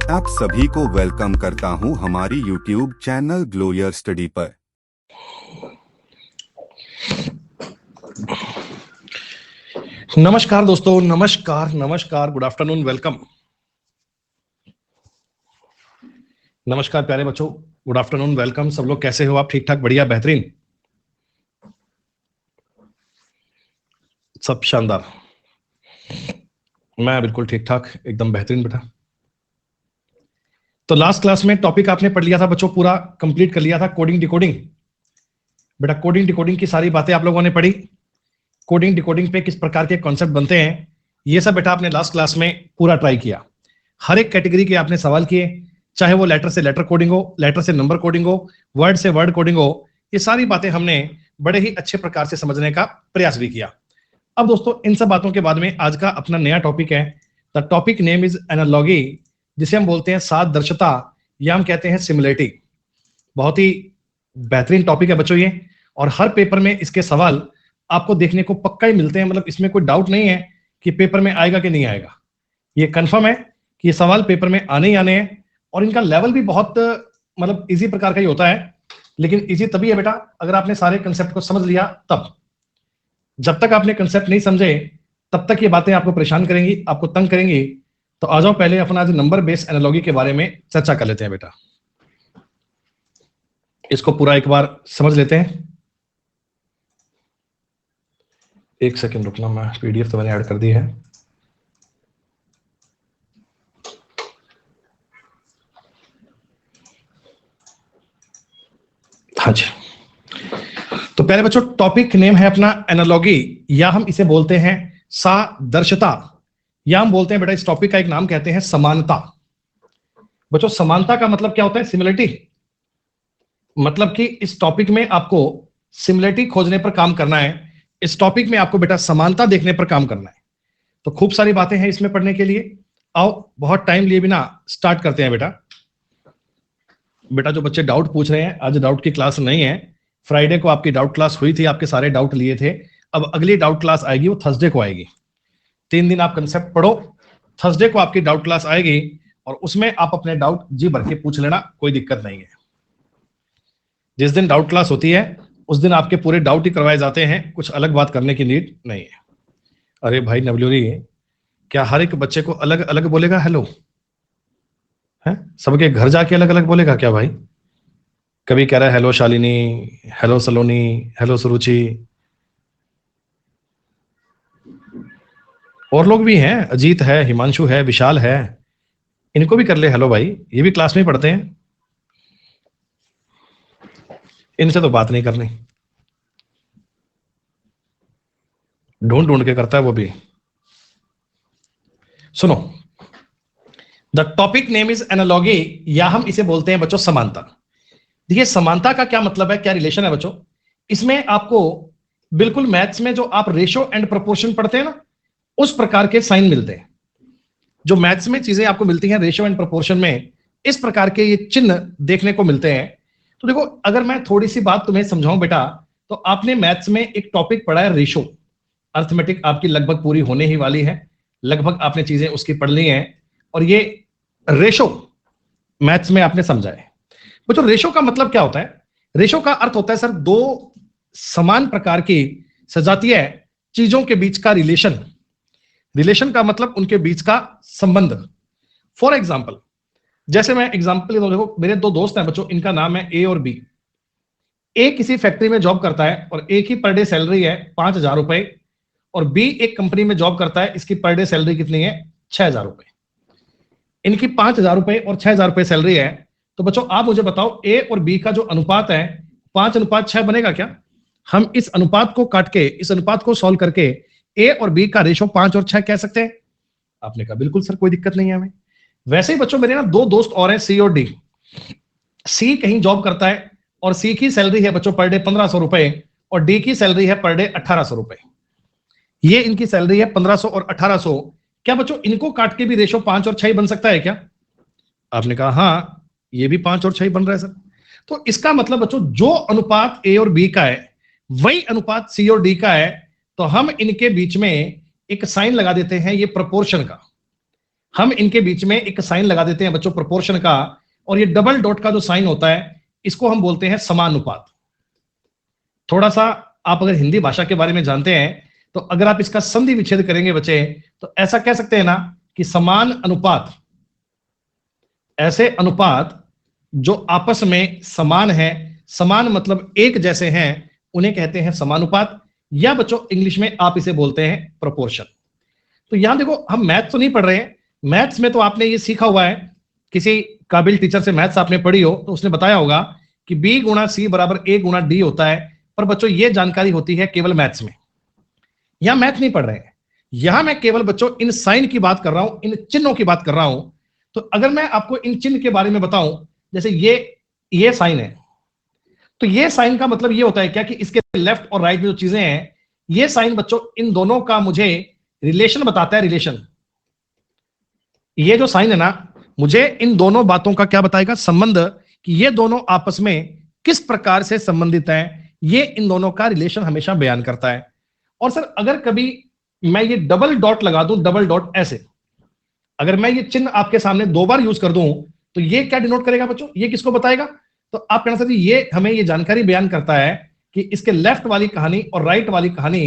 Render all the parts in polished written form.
आप सभी को वेलकम करता हूं हमारी YouTube channel glow your study पर। नमस्कार दोस्तों, नमस्कार, गुड आफ्टरनून, वेलकम। नमस्कार प्यारे बच्चों, गुड आफ्टरनून, वेलकम। सब लोग कैसे हो आप? ठीक ठाक, बढ़िया, बेहतरीन, सब शानदार। मैं बिल्कुल ठीक ठाक, एकदम बेहतरीन बेटा। तो लास्ट क्लास में टॉपिक आपने पढ़ लिया था बच्चों, पूरा कंप्लीट कर लिया था, कोडिंग डिकोडिंग। बेटा कोडिंग डिकोडिंग की सारी बातें आप लोगों ने पढ़ी। कोडिंग डिकोडिंग पे किस प्रकार के कॉन्सेप्ट बनते हैं, ये सब बेटा आपने लास्ट क्लास में पूरा ट्राई किया। हर एक कैटेगरी के आपने सवाल किए, चाहे वो लेटर से लेटर कोडिंग हो, लेटर से नंबर कोडिंग हो, वर्ड से वर्ड कोडिंग हो, ये सारी बातें हमने बड़े ही अच्छे प्रकार से समझने का प्रयास भी किया। अब दोस्तों इन सब बातों के बाद में आज का अपना नया टॉपिक है। The topic name is analogy, जिसे हम बोलते हैं सादृश्यता या हम कहते हैं सिमिलरिटी। बहुत ही बेहतरीन टॉपिक है बच्चों ये, और हर पेपर में इसके सवाल आपको देखने को पक्का ही मिलते हैं। मतलब इसमें कोई डाउट नहीं है कि पेपर में आएगा कि नहीं आएगा, ये कंफर्म है कि ये सवाल पेपर में आने ही आने हैं। और इनका लेवल भी बहुत मतलब इजी प्रकार का ही होता है, लेकिन इजी तभी है बेटा अगर आपने सारे कंसेप्ट को समझ लिया तब। जब तक आपने कंसेप्ट नहीं समझे तब तक ये बातें आपको परेशान करेंगी, आपको तंग करेंगी। तो आ जाओ पहले अपना आज नंबर बेस्ड एनालॉजी के बारे में चर्चा कर लेते हैं बेटा। इसको पूरा एक बार समझ लेते हैं। एक सेकंड रुकना, मैं पीडीएफ तो मैंने ऐड कर दी है। हाँ जी, तो पहले बच्चों टॉपिक नेम है अपना एनालॉगी, या हम इसे बोलते हैं सादृश्यता, या हम बोलते हैं बेटा इस टॉपिक का एक नाम कहते हैं समानता। बच्चों समानता का मतलब क्या होता है? सिमिलरिटी। मतलब कि इस टॉपिक में आपको सिमिलरिटी खोजने पर काम करना है, इस टॉपिक में आपको बेटा समानता देखने पर काम करना है। तो खूब सारी बातें हैं इसमें पढ़ने के लिए। आओ बहुत टाइम लिए बिना स्टार्ट करते हैं बेटा। बेटा जो बच्चे डाउट पूछ रहे हैं, आज डाउट की क्लास नहीं है। फ्राइडे को आपकी डाउट क्लास हुई थी, आपके सारे डाउट लिए थे। अब अगली डाउट क्लास आएगी, वो थर्सडे को आएगी। 3 दिन आप कंसेप्ट पढ़ो, थर्सडे को आपकी डाउट क्लास आएगी और उसमें आप अपने डाउट जी भर के पूछ लेना, कोई दिक्कत नहीं है। जिस दिन डाउट क्लास होती है उस दिन आपके पूरे डाउट ही करवाए जाते हैं, कुछ अलग बात करने की नीड नहीं है। अरे भाई नवल्योरी, क्या हर एक बच्चे को अलग अलग बोलेगा हेलो? है सबके घर जाके अलग अलग बोलेगा क्या भाई? कभी कह रहा है हेलो शालिनी, हेलो सलोनी, हेलो सुरुचि। और लोग भी हैं, अजीत है, हिमांशु है, विशाल है, इनको भी कर ले हेलो भाई, ये भी क्लास में ही पढ़ते हैं। इनसे तो बात नहीं करनी, ढूंढ ढूंढ के करता है वो भी। सुनो, the topic name is analogy, या हम इसे बोलते हैं बच्चों समानता। देखिए समानता का क्या मतलब है, क्या रिलेशन है बच्चों? इसमें आपको बिल्कुल मैथ्स में जो आप रेशो एंड प्रोपोर्शन पढ़ते हैं ना, उस प्रकार के साइन मिलते हैं। जो मैथ्स में चीजें आपको मिलती हैं रेशो एंड प्रोपोर्शन में, इस प्रकार के ये चिन्ह देखने को मिलते हैं। तो देखो अगर मैं थोड़ी सी बात तुम्हें समझाऊं बेटा, तो आपने मैथ्स में एक टॉपिक पढ़ा है रेशो। अर्थमेटिक आपकी लगभग पूरी होने ही वाली है, लगभग आपने चीजें उसकी पढ़ ली हैं, और ये रेशो मैथ्स में आपने समझा है। बच्चों रेशो का मतलब क्या होता है? रेशो का अर्थ होता है सर दो समान प्रकार की सजातीय चीजों के बीच का रिलेशन। रिलेशन का मतलब उनके बीच का संबंध। फॉर एग्जाम्पल, जैसे मैं एग्जाम्पल देखो, मेरे 2 दोस्त हैं बच्चों, इनका नाम है ए और बी। ए किसी फैक्ट्री में जॉब करता है और ए की पर डे सैलरी है 5,000 रुपए, और बी एक कंपनी में जॉब करता है, इसकी पर डे सैलरी कितनी है? 6,000 रुपए। इनकी 5,000 रुपए और 6,000 रुपए सैलरी है। तो बच्चों आप मुझे बताओ ए और बी का जो अनुपात है 5:6 बनेगा क्या? हम इस अनुपात को काट के, इस अनुपात को सॉल्व करके ए और बी का रेशो 5 और 6 कह सकते हैं। आपने कहा बिल्कुल सर, कोई दिक्कत नहीं है हमें। वैसे ही बच्चों मेरे ना 2 दोस्त और हैं, सी और डी। सी कहीं जॉब करता है और सी की सैलरी है बच्चों पर डे 1,500 रुपए, और डी की सैलरी है पर डे 1,800 रुपए। ये इनकी सैलरी है 1,500 और 1,800। क्या बच्चों इनको काट के भी रेशो 5 और 6 बन सकता है क्या? आपने कहा हाँ, ये भी 5 और 6 बन रहा है सर। तो इसका मतलब बच्चों जो अनुपात ए और बी का है वही अनुपात सी और डी का है, तो हम इनके बीच में एक साइन लगा देते हैं, ये प्रोपोर्शन का। हम इनके बीच में एक साइन लगा देते हैं बच्चों प्रोपोर्शन का, और ये डबल डॉट का जो साइन होता है इसको हम बोलते हैं समानुपात। थोड़ा सा आप अगर हिंदी भाषा के बारे में जानते हैं तो अगर आप इसका संधि विच्छेद करेंगे बच्चे तो ऐसा कह सकते हैं ना कि समान अनुपात, ऐसे अनुपात जो आपस में समान है, समान मतलब एक जैसे हैं, उन्हें कहते हैं समानुपात, या बच्चों इंग्लिश में आप इसे बोलते हैं प्रोपोर्शन। तो यहां देखो हम मैथ तो नहीं पढ़ रहे हैं, मैथ्स में तो आपने ये सीखा हुआ है, किसी काबिल टीचर से मैथ्स आपने पढ़ी हो तो उसने बताया होगा कि बी गुणा सी बराबर ए गुणा डी होता है, पर बच्चों ये जानकारी होती है केवल मैथ्स में। यहां मैथ नहीं पढ़ रहे हैं, यहां मैं केवल बच्चों इन साइन की बात कर रहा हूं, इन चिन्हों की बात कर रहा हूं। तो अगर मैं आपको इन चिन्ह के बारे में बताऊं, जैसे ये साइन है, तो ये साइन का मतलब ये होता है क्या कि इसके लेफ्ट और राइट में जो चीजें हैं, ये साइन बच्चों इन दोनों का मुझे रिलेशन बताता है, रिलेशन। ये जो साइन है ना, मुझे इन दोनों बातों का क्या बताएगा, संबंध, कि ये दोनों आपस में किस प्रकार से संबंधित हैं, ये इन दोनों का रिलेशन हमेशा बयान करता है। और सर अगर कभी मैं ये डबल डॉट लगा दूं, डबल डॉट ऐसे, अगर मैं ये चिन्ह आपके सामने 2 बार यूज कर दूं तो ये क्या डिनोट करेगा बच्चों, ये किसको बताएगा? तो आप कहना सर ये हमें ये जानकारी बयान करता है कि इसके लेफ्ट वाली कहानी और राइट वाली कहानी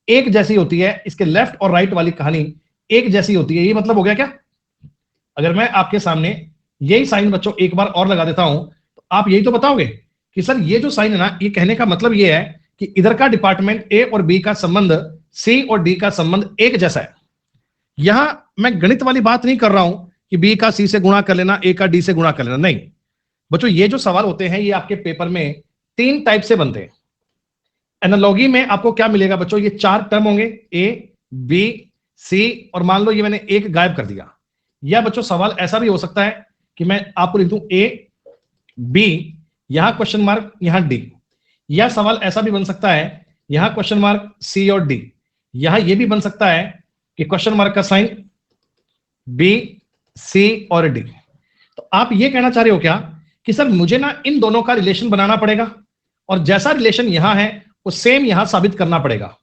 एक जैसी होती है, इसके लेफ्ट और राइट वाली कहानी एक जैसी होती है। ये मतलब हो गया क्या? अगर मैं आपके सामने यही साइन बच्चों एक बार और लगा देता हूं तो आप यही तो बताओगे कि सर ये जो साइन है ना, ये कहने का मतलब ये है कि इधर का डिपार्टमेंट ए और बी का संबंध सी और डी का संबंध एक जैसा है। यहां मैं गणित वाली बात नहीं कर रहा हूं कि बी का सी से गुणा कर लेना, ए का डी से गुणा कर लेना, नहीं बच्चों। ये जो सवाल होते हैं ये आपके पेपर में 3 टाइप से बनते हैं। एनालॉगी में आपको क्या मिलेगा बच्चों, ये 4 टर्म होंगे, ए बी सी, और मान लो ये मैंने एक गायब कर दिया। या बच्चों सवाल ऐसा भी हो सकता है कि मैं आपको लिख दूं ए बी, यहां क्वेश्चन मार्क, यहां डी। या सवाल ऐसा भी बन सकता है, यहां क्वेश्चन मार्क सी और डी, यहां यह भी बन सकता है कि क्वेश्चन मार्क का साइन बी सी और डी। तो आप ये कहना चाह रहे हो क्या कि सर मुझे ना इन दोनों का रिलेशन बनाना पड़ेगा, और जैसा रिलेशन यहां है वो सेम यहां साबित करना पड़ेगा,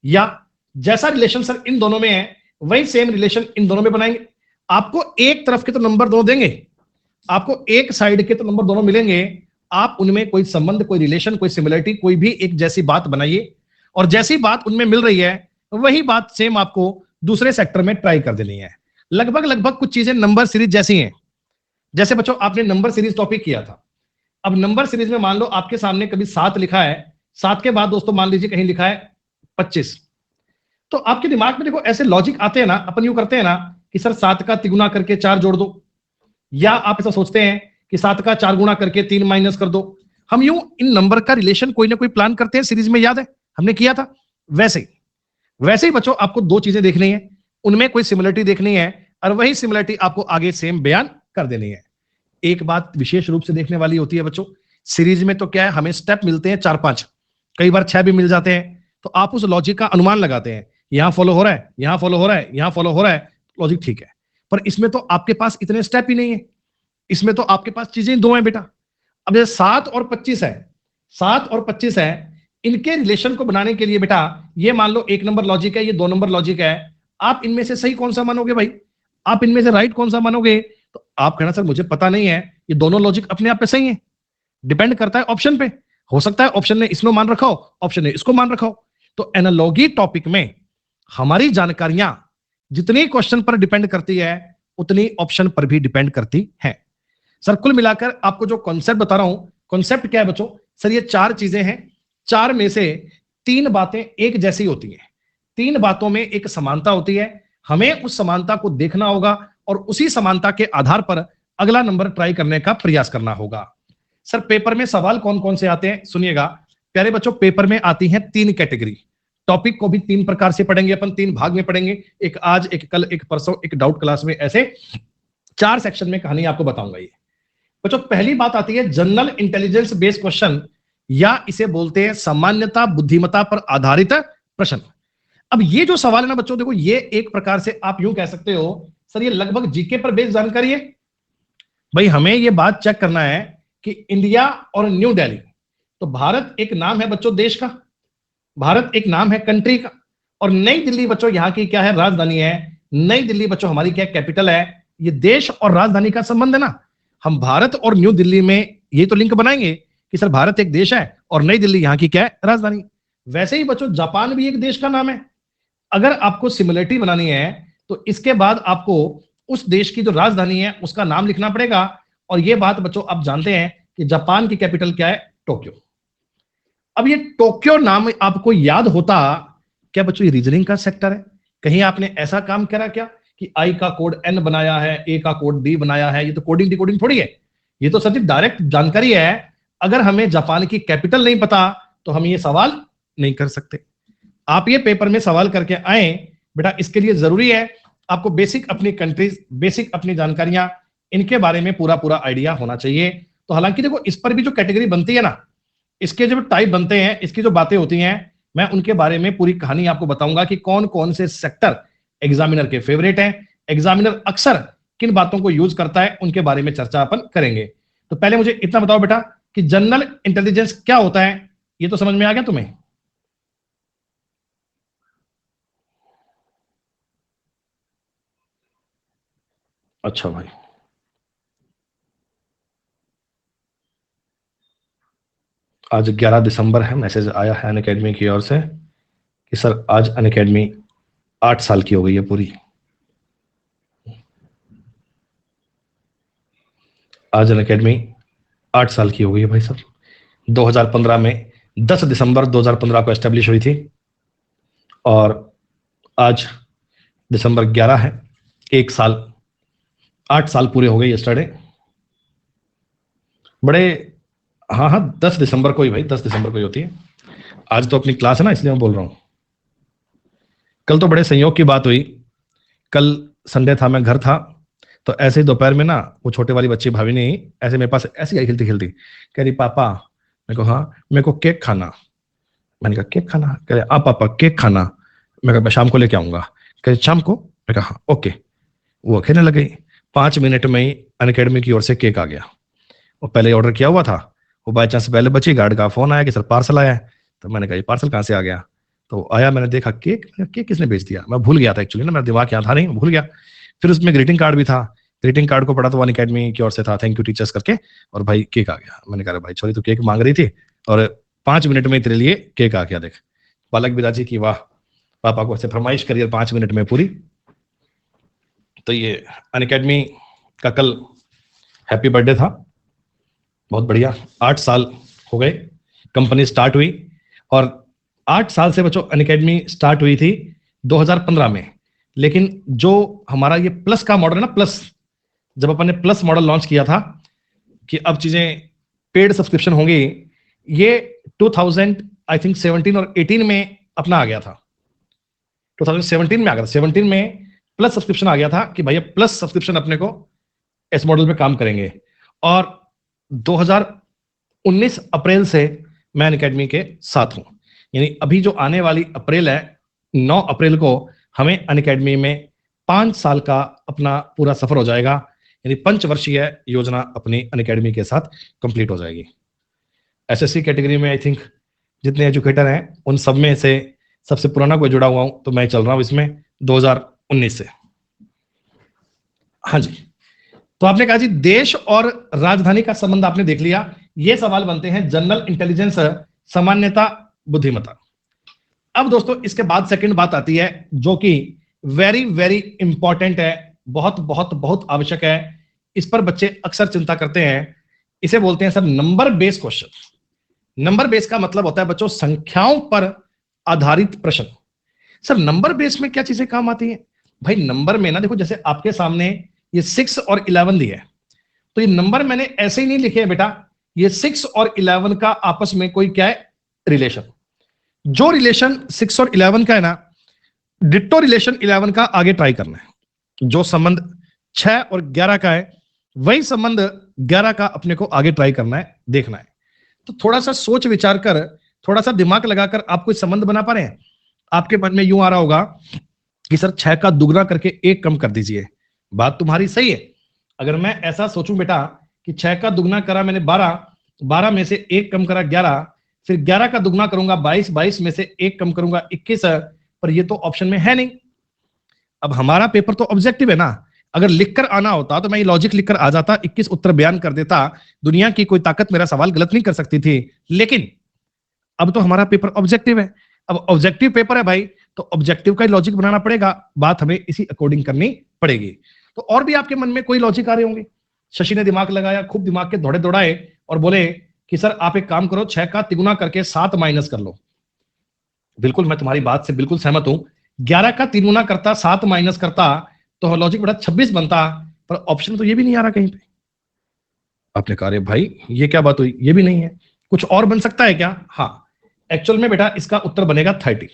या जैसा रिलेशन सर इन दोनों में है वही सेम रिलेशन इन दोनों में बनाएंगे। आपको एक तरफ के तो नंबर दोनों देंगे, आपको एक साइड के तो नंबर दोनों मिलेंगे, आप उनमें कोई संबंध, कोई रिलेशन, कोई सिमिलरिटी, कोई भी एक जैसी बात बनाइए, और जैसी बात उनमें मिल रही है वही बात सेम आपको दूसरे सेक्टर में ट्राई कर देनी है। लगभग लगभग कुछ चीजें नंबर सीरीज जैसी हैं। जैसे बच्चों आपने नंबर सीरीज टॉपिक किया था, अब नंबर सीरीज में मान लो आपके सामने कभी 7 लिखा है, 7 के बाद दोस्तों मान लीजिए कहीं लिखा है 25, तो आपके दिमाग में देखो ऐसे लॉजिक आते हैं ना, अपन यूं करते हैं ना कि सर 7 का तिगुना करके 4 जोड़ दो, या आप ऐसा सोचते हैं कि 7 का 4 गुना करके 3 माइनस कर दो। हम यूं इन नंबर का रिलेशन कोई ना कोई प्लान करते हैं सीरीज में, याद है हमने किया था। वैसे ही बच्चों आपको 2 चीजें देखनी है, उनमें कोई सिमिलरिटी देखनी है, और वही सिमिलरिटी आपको आगे सेम बयान कर देनी है। एक बात विशेष रूप से देखने वाली होती है बच्चों, सीरीज में तो क्या है, हमें स्टेप मिलते हैं 4-5, कई बार 6 भी मिल जाते हैं, तो आप उस लॉजिक का अनुमान लगाते हैं, यहां फॉलो हो रहा है, यहां फॉलो हो रहा है, यहां फॉलो हो रहा है, लॉजिक ठीक है। पर इसमें तो आपके पास इतने स्टेप ही नहीं है, इसमें तो आपके पास चीजें 2 हैं बेटा। अब जैसे 7 और 25 है, 7 और 25 है, इनके रिलेशन को बनाने के लिए बेटा ये मान लो 1 नंबर लॉजिक है, ये 2 नंबर लॉजिक है, आप इनमें से सही कौन सा मानोगे भाई, आप इनमें से राइट कौन सा मानोगे? तो आप कहना सर मुझे पता नहीं है, ये दोनों लॉजिक अपने आप पे सही है, डिपेंड करता है ऑप्शन पे, हो सकता है ऑप्शन ने इसको मान रखा हो, ऑप्शन ने इसको मान रखा हो। तो एनालॉगी टॉपिक में हमारी जानकारियां जितनी क्वेश्चन पर डिपेंड करती है उतनी ऑप्शन पर भी डिपेंड करती है। सर कुल मिलाकर आपको जो कॉन्सेप्ट बता रहा हूं, कॉन्सेप्ट क्या है बच्चों, सर ये 4 चीजें हैं, 4 में से 3 बातें एक जैसी होती हैं, 3 बातों में एक समानता होती है, हमें उस समानता को देखना होगा और उसी समानता के आधार पर अगला नंबर ट्राई करने का प्रयास करना होगा। सर पेपर में सवाल कौन कौन से आते हैं सुनिएगा प्यारे बच्चों, पेपर में आती हैं 3 कैटेगरी, टॉपिक को भी 3 प्रकार से पढ़ेंगे अपन, 3 भाग में पढ़ेंगे, एक आज, एक कल, एक परसों, एक डाउट क्लास में, ऐसे 4 सेक्शन में कहानी आपको बताऊंगा। ये बच्चों पहली बात आती है जनरल इंटेलिजेंस बेस्ड क्वेश्चन, या इसे बोलते हैं सामान्यता बुद्धिमत्ता पर आधारित प्रश्न। अब ये जो सवाल है ना बच्चों, देखो ये एक प्रकार से आप यूं कह सकते हो सर ये लगभग जीके पर बेस्ड जानकारी है। भाई हमें ये बात चेक करना है कि इंडिया और न्यू दिल्ली, तो भारत एक नाम है बच्चों देश का, भारत एक नाम है कंट्री का, और नई दिल्ली बच्चों यहां की क्या है, राजधानी है। नई दिल्ली बच्चों हमारी क्या कैपिटल है, ये देश और राजधानी का संबंध है ना। हम भारत और न्यू दिल्ली में ये तो लिंक बनाएंगे कि सर भारत एक देश है और नई दिल्ली यहाँ की क्या है, राजधानी। वैसे ही बच्चों जापान भी एक देश का नाम है। अगर आपको सिमिलरिटी बनानी है तो इसके बाद आपको उस देश की जो राजधानी है उसका नाम लिखना पड़ेगा। और ये बात बच्चों आप जानते हैं कि जापान की कैपिटल क्या है, टोक्यो। अब ये टोक्यो नाम आपको याद होता क्या बच्चों, ये रीजनिंग का सेक्टर है। कहीं आपने ऐसा काम करा क्या कि आई का कोड एन बनाया है, ए का कोड डी बनाया है? ये तो कोडिंग डिकोडिंग थोड़ी है, ये तो सचिव डायरेक्ट जानकारी है। अगर हमें जापान की कैपिटल नहीं पता तो हम ये सवाल नहीं कर सकते। आप ये पेपर में सवाल करके आए बेटा, इसके लिए जरूरी है आपको बेसिक अपनी कंट्रीज, बेसिक अपनी जानकारियां, इनके बारे में पूरा पूरा आइडिया होना चाहिए। तो हालांकि देखो इस पर भी जो कैटेगरी बनती है ना, इसके जो टाइप बनते हैं, इसकी जो बातें होती हैं, मैं उनके बारे में पूरी कहानी आपको बताऊंगा कि कौन कौन से सेक्टर एग्जामिनर के फेवरेट हैं, एग्जामिनर अक्सर किन बातों को यूज करता है, उनके बारे में चर्चा अपन करेंगे। तो पहले मुझे इतना बताओ बेटा कि जनरल इंटेलिजेंस क्या होता है, ये तो समझ में आ गया तुम्हें? अच्छा भाई, आज 11 दिसंबर है, मैसेज आया है अनअकैडमी की ओर से कि सर आज अनअकैडमी 8 साल की हो गई है पूरी। आज अनअकैडमी 8 साल की हो गई है भाई सर। 2015 में 10 दिसंबर 2015 को एस्टेब्लिश हुई थी और आज दिसंबर 11 है, 1 साल, 8 साल पूरे हो गए यस्टरडे। बड़े, हाँ हाँ 10 दिसंबर को ही भाई, 10 दिसंबर को ही होती है। आज तो अपनी क्लास है ना, इसलिए मैं बोल रहा हूँ। कल तो बड़े संयोग की बात हुई, कल संडे था, मैं घर था, तो ऐसे ही दोपहर में ना वो छोटे वाली बच्ची भाभी ने ऐसे मेरे पास ऐसी आई खिलती खिलती, कह रही पापा, मेरे को हाँ, मेरे को केक खाना। मैंने कहा केक खाना? कह रहे हाँ पापा केक खाना। मैं कहा मैं शाम को लेके आऊंगा। कह रही शाम को? मैं कहा हाँ ओके। वो खेलने लग गई। 5 मिनट में ही अनअकैडमी की ओर से केक आ गया। वो पहले ऑर्डर किया हुआ था, वो बाई चांस पहले बची, गार्ड का फोन आया कि सर पार्सल आया है। तो मैंने कहा ये पार्सल कहाँ से आ गया? तो आया, मैंने देखा केक, केक किसने भेज दिया? मैं भूल गया था एक्चुअली ना, मेरा दिमाग यहाँ था नहीं, भूल गया। फिर उसमें ग्रीटिंग कार्ड भी था, ग्रीटिंग कार्ड को पढ़ा तो वन अकेडमी की ओर से था, थैंक यू टीचर्स करके, और भाई केक आ गया। मैंने कहा भाई छोरी तो केक मांग रही थी और 5 मिनट में तेरे लिए केक आ गया, देख। बालक भी राजी की, वाह पापा को ऐसे फरमाइश करिए 5 मिनट में पूरी। तो ये अनअकैडमी का कल हैप्पी बर्थडे था, बहुत बढ़िया। 8 साल हो गए कंपनी स्टार्ट हुई, और 8 साल से बच्चों अनअकैडमी स्टार्ट हुई थी 2015 में। लेकिन जो हमारा ये प्लस का मॉडल है ना, प्लस, जब अपन ने प्लस मॉडल लॉन्च किया था कि अब चीजें पेड सब्सक्रिप्शन होंगी, ये 2000 आई थिंक 17 और 18 में अपना आ गया था। 2017 में आ गया था, 17 में प्लस सब्सक्रिप्शन आ गया था कि भैया प्लस सब्सक्रिप्शन अपने को इस मॉडल पे काम करेंगे। और 2019 अप्रैल से मैं अनअकैडमी के साथ हूं, यानी अभी जो आने वाली अप्रैल है, 9 अप्रैल को हमें अनअकैडमी में 5 साल का अपना पूरा सफर हो जाएगा, यानी पंचवर्षीय योजना अपनी अनअकैडमी के साथ कंप्लीट हो जाएगी। एसएससी कैटेगरी में आई थिंक जितने एजुकेटर हैं उन सब में से सबसे पुराना कोई जुड़ा हुआ हूं, तो मैं चल रहा हूं इसमें 2019 से। हाँ जी, तो आपने कहा जी देश और राजधानी का संबंध आपने देख लिया। ये सवाल बनते हैं जनरल इंटेलिजेंस, सामान्यता, बुद्धिमत्ता। अब दोस्तों इसके बाद सेकंड बात आती है जो कि वेरी वेरी इंपॉर्टेंट है, बहुत बहुत बहुत आवश्यक है। इस पर बच्चे अक्सर चिंता करते हैं, इसे बोलते हैं sir number based question. Number base का मतलब होता है बच्चों संख्याओं पर आधारित प्रश्न। सर नंबर बेस में क्या चीजें काम आती हैं? भाई नंबर में ना देखो, जैसे आपके सामने ये 6 और 11 दिया है, तो ये नंबर मैंने ऐसे ही नहीं लिखे है बेटा, ये 6 और 11 का आपस में कोई क्या है, रिलेशन। जो रिलेशन 6 और 11 का है ना, डिट्टो रिलेशन 11 का आगे ट्राई करना है। जो संबंध 6 और 11 का है, वही संबंध 11 का अपने को आगे ट्राई करना है, देखना है। तो थोड़ा सा सोच विचार कर, थोड़ा सा दिमाग लगाकर आप कोई संबंध बना पा रहे हैं? आपके मन में यूं आ रहा होगा कि सर 6 का दुगना करके 1 कम कर दीजिए। बात तुम्हारी सही है। अगर मैं ऐसा सोचूं बेटा कि 6 का दुगना करा मैंने 12, 12 में से 1 कम करा 11, फिर 11 का दुगना करूंगा 22, 22 में से 1 कम करूंगा 21, पर ये तो ऑप्शन में है नहीं। अब हमारा पेपर तो ऑब्जेक्टिव है ना, अगर लिखकर आना होता तो मैं ये लॉजिक लिखकर आ जाता, 21 उत्तर बयान कर देता, दुनिया की कोई ताकत मेरा सवाल गलत नहीं कर सकती थी। लेकिन अब तो हमारा पेपर ऑब्जेक्टिव है, अब ऑब्जेक्टिव पेपर है भाई, तो ऑब्जेक्टिव का ही लॉजिक बनाना पड़ेगा, बात हमें इसी अकॉर्डिंग करनी पड़ेगी। तो और भी आपके मन में कोई लॉजिक आ रहे होंगे। शशि ने दिमाग लगाया, खूब दिमाग के दौड़े दौड़ाए और बोले कि सर आप एक काम करो, 6 का तिगुना करके 7 माइनस कर लो। बिल्कुल मैं तुम्हारी बात से बिल्कुल सहमत हूं, 11 का तिगुना करता 7 माइनस करता तो लॉजिक बड़ा 26 बनता, पर ऑप्शन तो ये भी नहीं आ रहा कहीं पे। आपने कहा अरे भाई ये क्या बात हुई, ये भी नहीं है, कुछ और बन सकता है क्या? हाँ, एक्चुअल में बेटा इसका उत्तर बनेगा 30।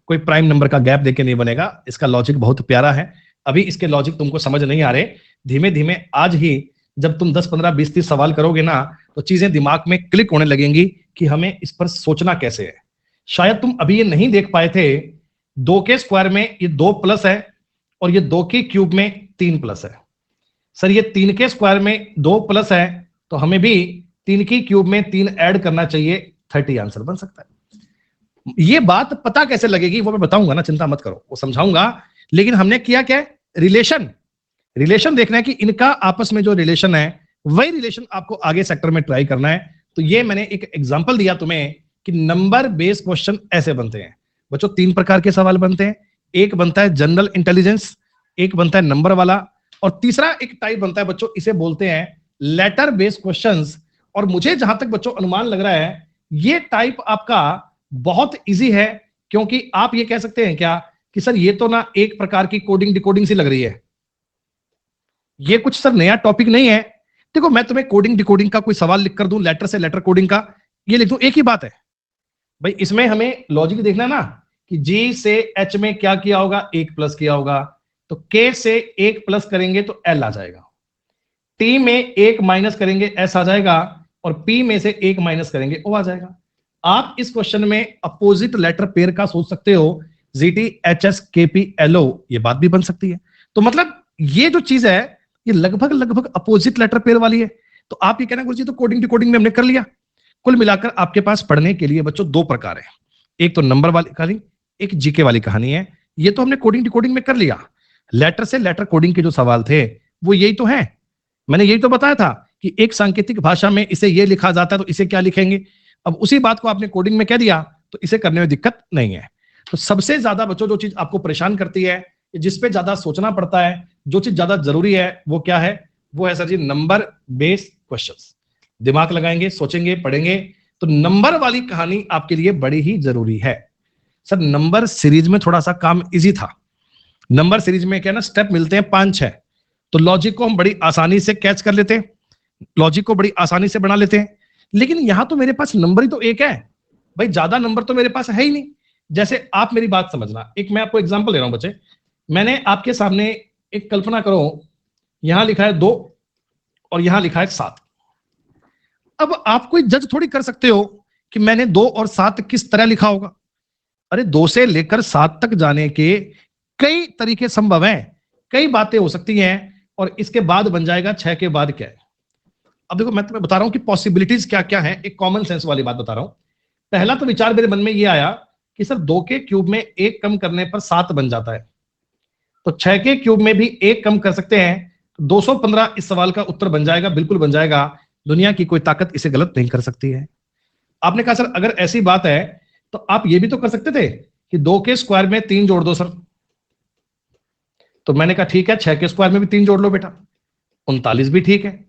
कोई प्राइम नंबर का गैप देके नहीं बनेगा, इसका लॉजिक बहुत प्यारा है। अभी इसके लॉजिक तुमको समझ नहीं आ रहे, धीमे धीमे आज ही जब तुम 10 15 20 30 सवाल करोगे ना, तो चीजें दिमाग में क्लिक होने लगेंगी कि हमें इस पर सोचना कैसे है। शायद तुम अभी ये नहीं देख पाए थे, 2 के स्क्वायर में ये 2 प्लस है और ये 2 के क्यूब में 3 प्लस है। सर ये 3 के स्क्वायर में 2 प्लस है, तो हमें भी 3 की क्यूब में 3 ऐड करना चाहिए, 30 आंसर बन सकता है। ये बात पता कैसे लगेगी वो मैं बताऊंगा ना, चिंता मत करो, वो समझाऊंगा। लेकिन हमने किया क्या, रिलेशन रिलेशन देखना है कि इनका आपस में जो रिलेशन है वही रिलेशन आपको आगे सेक्टर में ट्राई करना है। तो ये मैंने एक एग्जांपल दिया तुम्हें कि नंबर बेस्ड क्वेश्चन ऐसे बनते हैं बच्चों। 3 प्रकार के सवाल बनते हैं, एक बनता है जनरल इंटेलिजेंस, एक बनता है नंबर वाला, और तीसरा एक टाइप बनता है बच्चों, इसे बोलते हैं लेटर बेस्ड क्वेश्चंस। और मुझे जहां तक बच्चों अनुमान लग रहा है ये टाइप आपका बहुत इजी है, क्योंकि आप ये कह सकते हैं क्या कि सर ये तो ना एक प्रकार की कोडिंग डिकोडिंग सी लग रही है, ये कुछ सर नया टॉपिक नहीं है। देखो मैं तुम्हें कोडिंग डिकोडिंग का कोई सवाल लिख कर दूं, लेटर से लेटर कोडिंग का, ये लिख दूं, एक ही बात है भाई। इसमें हमें लॉजिक देखना है ना कि जी से एच में क्या किया होगा, 1 प्लस किया होगा, तो के से 1 प्लस करेंगे तो एल आ जाएगा, टी में 1 माइनस करेंगे एस आ जाएगा, और पी में से 1 माइनस करेंगे ओ आ जाएगा। आप इस क्वेश्चन में अपोजिट लेटर पेयर का सोच सकते हो, जीटी एच एस के पी एल ओ, ये बात भी बन सकती है। तो मतलब ये जो चीज है ये लगभग लगभग अपोजिट लेटर पेयर वाली है। तो आप ये कहना गुरुजी तो कोडिंग डिकोडिंग में हमने कर लिया। कुल मिलाकर आपके पास पढ़ने के लिए बच्चों 2 प्रकार है, एक तो नंबर वाली कहानी, एक जीके वाली कहानी है। ये तो हमने कोडिंग डिकोडिंग में कर लिया, लेटर से लेटर कोडिंग के जो सवाल थे वो यही तो है। मैंने यही तो बताया था कि एक सांकेतिक भाषा में इसे ये लिखा जाता है तो इसे क्या लिखेंगे। अब उसी बात को आपने कोडिंग में कह दिया तो इसे करने में दिक्कत नहीं है। तो सबसे ज्यादा बच्चों जो चीज आपको परेशान करती है, जिसपे ज्यादा सोचना पड़ता है, जो चीज ज्यादा जरूरी है, वो क्या है? वो है सर जी नंबर बेस्ड क्वेश्चंस। दिमाग लगाएंगे, सोचेंगे, पढ़ेंगे, तो नंबर वाली कहानी आपके लिए बड़ी ही जरूरी है। सर नंबर सीरीज में थोड़ा सा काम इजी था। नंबर सीरीज में क्या ना, स्टेप मिलते हैं 5-6, तो लॉजिक को हम बड़ी आसानी से कैच कर लेते हैं, लॉजिक को बड़ी आसानी से बना लेते हैं। लेकिन यहां तो मेरे पास नंबर ही तो एक है भाई, ज्यादा नंबर तो मेरे पास है ही नहीं। जैसे आप मेरी बात समझना, एक मैं आपको एग्जांपल दे रहा हूं बच्चे। मैंने आपके सामने एक कल्पना करो, यहां लिखा है 2 और यहां लिखा है 7। अब आप कोई जज थोड़ी कर सकते हो कि मैंने 2 और 7 किस तरह लिखा होगा। अरे 2 से लेकर 7 तक जाने के कई तरीके संभव हैं, कई बातें हो सकती हैं, और इसके बाद बन जाएगा 6 के बाद क्या है। अब देखो मैं तुम्हें बता रहा हूं कि पॉसिबिलिटीज क्या क्या है, एक कॉमन सेंस वाली बात बता रहा हूं। पहला तो विचार मेरे मन में ये आया कि सर 2 के क्यूब में 1 कम करने पर 7 बन जाता है, तो 6 के क्यूब में भी 1 कम कर सकते हैं, 215 इस सवाल का उत्तर बन जाएगा, बिल्कुल बन जाएगा। दुनिया की कोई ताकत इसे गलत नहीं कर सकती है। आपने कहा सर अगर ऐसी बात है तो आप ये भी तो कर सकते थे कि 2 के स्क्वायर में 3 जोड़ दो सर। तो मैंने कहा ठीक है, 6 के स्क्वायर में भी 3 जोड़ लो बेटा, 39 भी ठीक है।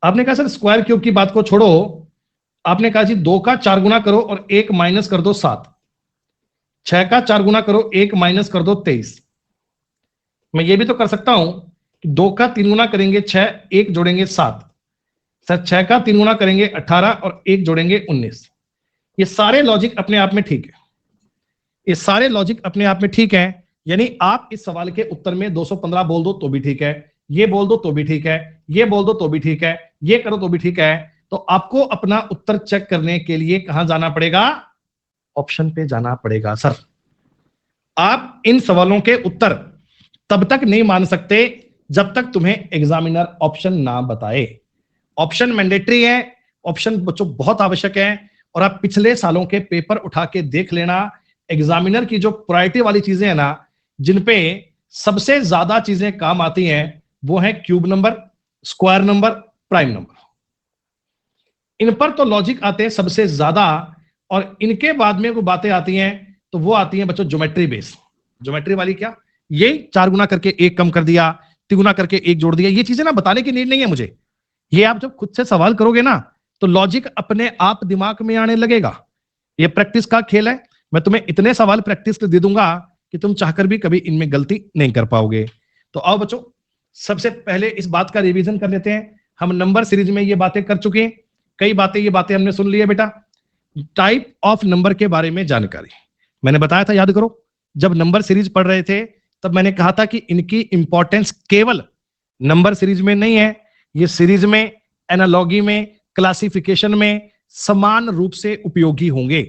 आपने कहा सर स्क्वायर क्यूब की बात को छोड़ो, आपने कहा जी 2 का 4 गुना करो और 1 माइनस कर दो 7, 6 का 4 गुना करो 1 माइनस कर दो 23। मैं ये भी तो कर सकता हूं कि 2 का 3 गुना करेंगे 6, 1 जोड़ेंगे 7, सर 6 का 3 गुना करेंगे 18 और 1 जोड़ेंगे 19। ये सारे लॉजिक अपने आप में ठीक है, ये सारे लॉजिक अपने आप में ठीक है। यानी आप इस सवाल के उत्तर में 215 बोल दो तो भी ठीक है, ये बोल दो तो भी ठीक है, ये बोल दो तो भी ठीक है, ये करो तो भी ठीक है। तो आपको अपना उत्तर चेक करने के लिए कहां जाना पड़ेगा? ऑप्शन पे जाना पड़ेगा सर। आप इन सवालों के उत्तर तब तक नहीं मान सकते जब तक तुम्हें एग्जामिनर ऑप्शन ना बताए। ऑप्शन मैंडेटरी है, ऑप्शन बच्चों बहुत आवश्यक है। और आप पिछले सालों के पेपर उठा के देख लेना, एग्जामिनर की जो प्रायोरिटी वाली चीजें है ना, जिनपे सबसे ज्यादा चीजें काम आती हैं वो है cube number, square number, prime number. इन पर तो लॉजिक आते हैं सबसे ज्यादा, और इनके बाद में कोई बातें आती हैं तो वो आती हैं बच्चों ज्योमेट्री बेस। ज्योमेट्री वाली क्या, ये 4 गुना करके 1 कम कर दिया, 3 गुना करके 1 जोड़ दिया, ये चीजें ना बताने की नीड नहीं है मुझे। ये आप जब खुद से सवाल करोगे ना तो लॉजिक अपने आप दिमाग में आने लगेगा। ये प्रैक्टिस का खेल है। मैं तुम्हें इतने सवाल प्रैक्टिस दे दूंगा कि तुम चाहकर भी कभी इनमें गलती नहीं कर पाओगे। तो आओ बच्चों, सबसे पहले इस बात का रिवीजन कर लेते हैं। हम नंबर सीरीज में ये बातें कर चुके हैं, कई बातें ये बातें हमने सुन ली है बेटा। टाइप ऑफ नंबर के बारे में जानकारी मैंने बताया था, याद करो। जब नंबर सीरीज पढ़ रहे थे तब मैंने कहा था कि इनकी इंपॉर्टेंस केवल नंबर सीरीज में नहीं है, ये सीरीज में, एनालॉगी में, क्लासिफिकेशन में समान रूप से उपयोगी होंगे,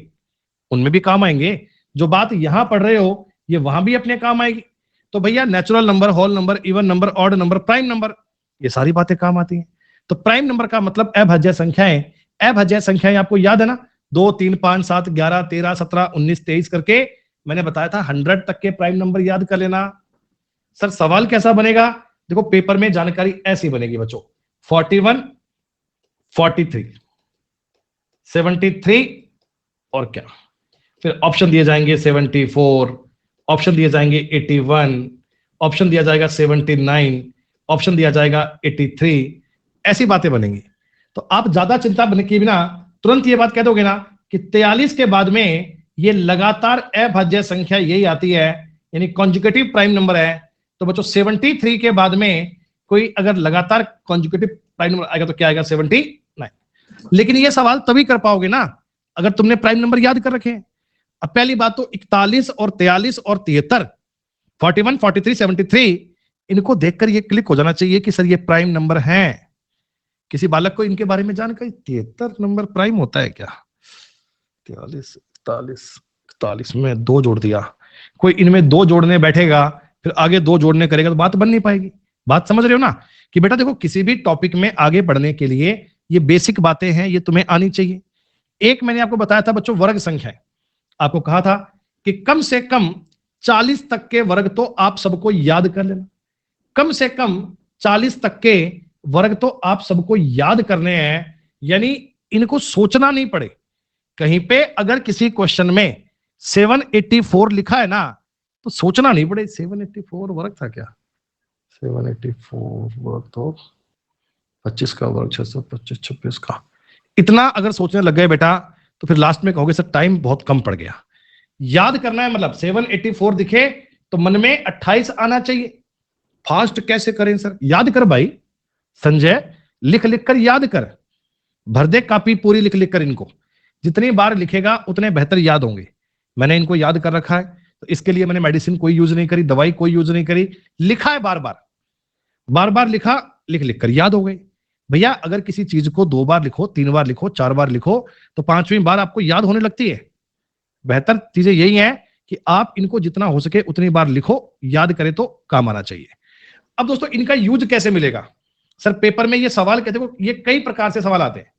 उनमें भी काम आएंगे। जो बात यहां पढ़ रहे हो ये वहां भी अपने काम आएगी। तो भैया natural number, whole number, even number, odd number, prime number, ये सारी बातें काम आती हैं। तो प्राइम नंबर का मतलब अभाज्य संख्याएं। अभाज्य संख्याएं आपको याद है ना, 2, 3, 5, 7, 11, 13, 17, 19, 23 करके मैंने बताया था 100 तक के प्राइम नंबर याद कर लेना। सर सवाल कैसा बनेगा, देखो पेपर में जानकारी ऐसी बनेगी बच्चों, 41, 43, 73 और क्या, फिर ऑप्शन दिए जाएंगे 74, ऑप्शन दिए जाएंगे 81, ऑप्शन दिया जाएगा 79, ऑप्शन दिया जाएगा 83, ऐसी बातें बनेंगी। तो आप ज्यादा चिंता की बिना तुरंत ये बात कह दोगे ना कि 43 के बाद में ये लगातार अभाज्य संख्या यही आती है, यानी कॉन्जुगेटिव प्राइम नंबर है। तो बच्चों 73 के बाद में कोई अगर लगातार कॉन्जुगेटिव प्राइम नंबर आएगा तो क्या आएगा, 79। लेकिन ये सवाल तभी कर पाओगे ना अगर तुमने प्राइम नंबर याद कर रखे हैं। अब पहली बात तो 41 और 43 और 73, 41, 43, 73, इनको देखकर ये क्लिक हो जाना चाहिए कि सर ये प्राइम नंबर हैं। किसी बालक को इनके बारे में जानकारी, 73 नंबर प्राइम होता है क्या, 43, 41, 41 में 2 जोड़ दिया, कोई इनमें 2 जोड़ने बैठेगा फिर आगे 2 जोड़ने करेगा तो बात बन नहीं पाएगी। बात समझ रहे हो ना कि बेटा देखो किसी भी टॉपिक में आगे बढ़ने के लिए ये बेसिक बातें हैं, ये तुम्हें आनी चाहिए। एक मैंने आपको बताया था बच्चों वर्ग संख्याएं, आपको कहा था कि कम से कम 40 तक के वर्ग तो आप सबको याद कर लेना। कम से कम 40 तक के वर्ग तो आप सबको याद करने हैं, यानी इनको सोचना नहीं पड़े। कहीं पे अगर किसी क्वेश्चन में 784 लिखा है ना तो सोचना नहीं पड़े 784 वर्ग था क्या, 784 वर्ग तो 25 का वर्ग, 625, 26 का, इतना अगर सोचने लग गए बेटा तो फिर लास्ट में कहोगे सर टाइम बहुत कम पड़ गया। याद करना है, मतलब 784 दिखे तो मन में 28 आना चाहिए। फास्ट कैसे करें सर, याद कर भाई संजय, लिख लिख कर याद कर, भर दे कापी पूरी लिख लिख कर, इनको जितनी बार लिखेगा उतने बेहतर याद होंगे। मैंने इनको याद कर रखा है तो इसके लिए मैंने मेडिसिन कोई यूज नहीं करी, दवाई कोई यूज नहीं करी, लिखा है बार बार लिखा, लिख लिख कर याद हो गए। भैया अगर किसी चीज को 2 बार लिखो, 3 बार लिखो, 4 बार लिखो तो 5वीं बार आपको याद होने लगती है। बेहतर चीजें यही है कि आप इनको जितना हो सके उतनी बार लिखो, याद करें तो काम आना चाहिए। अब दोस्तों इनका यूज कैसे मिलेगा, सर पेपर में ये सवाल कहते हो, ये कई प्रकार से सवाल आते हैं।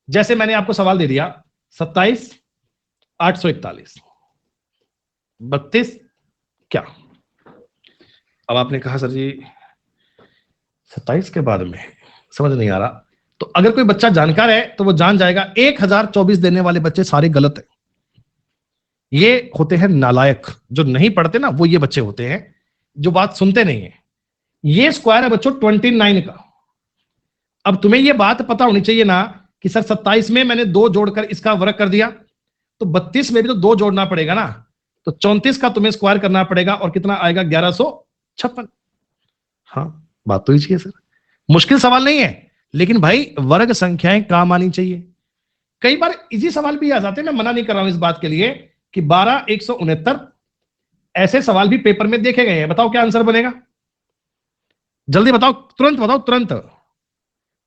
जैसे मैंने आपको सवाल दे दिया 27, 841, 32 क्या। अब आपने कहा सर जी 27 के बाद में समझ नहीं आ रहा, तो अगर कोई बच्चा जानकार है तो वो जान जाएगा 1024 देने वाले बच्चे सारे गलत हैं। ये होते हैं नालायक, जो नहीं पढ़ते ना वो ये बच्चे होते हैं जो बात सुनते नहीं है। ये स्क्वायर है बच्चों 29 का। अब तुम्हें ये बात पता होनी चाहिए ना कि सर 27 में मैंने 2 जोड़कर इसका वर्ग कर दिया तो 32 में भी तो 2 जोड़ना पड़ेगा ना, तो 34 का तुम्हें स्क्वायर करना पड़ेगा और कितना आएगा 1156। हाँ बात तो ही है सर, मुश्किल सवाल नहीं है, लेकिन भाई वर्ग संख्याएं काम आनी चाहिए। कई बार इजी सवाल भी आ जाते हैं, मैं मना नहीं कर रहा हूं इस बात के लिए कि 12, 169 ऐसे सवाल भी पेपर में देखे गए हैं। बताओ क्या आंसर बनेगा, जल्दी बताओ, तुरंत बताओ तुरंत।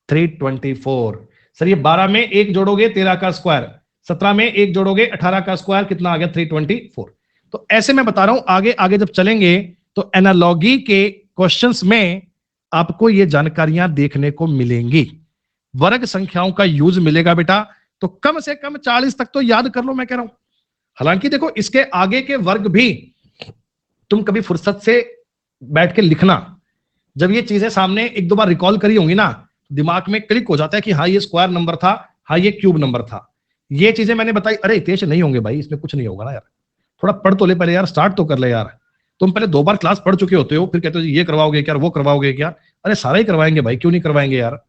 324। सर ये 12 में 1 जोड़ोगे 13 का स्क्वायर, 17 में 1 जोड़ोगे 18 का स्क्वायर, कितना आ गया 324। तो ऐसे मैं बता रहा हूं आगे आगे जब चलेंगे तो एनालॉगी के क्वेश्चंस में आपको ये जानकारियां देखने को मिलेंगी, वर्ग संख्याओं का यूज मिलेगा बेटा। तो कम से कम 40 तक तो याद कर लो मैं कह रहा हूं। हालांकि देखो इसके आगे के वर्ग भी तुम कभी फुर्सत से बैठ के लिखना, जब ये चीजें सामने एक दो बार रिकॉल करी होंगी ना, दिमाग में क्लिक हो जाता है कि हाँ ये स्क्वायर नंबर था, हाँ ये क्यूब नंबर था। ये चीजें मैंने बताई, अरे हितेश नहीं होंगे भाई, इसमें कुछ नहीं होगा ना यार, थोड़ा पढ़ तो ले पहले यार, स्टार्ट तो कर ले यार। तुम पहले 2 बार क्लास पढ़ चुके होते हो, फिर कहते हो ये करवाओगे क्या, वो करवाओगे क्या? अरे सारा ही करवाएंगे भाई, क्यों नहीं करवाएंगे यार।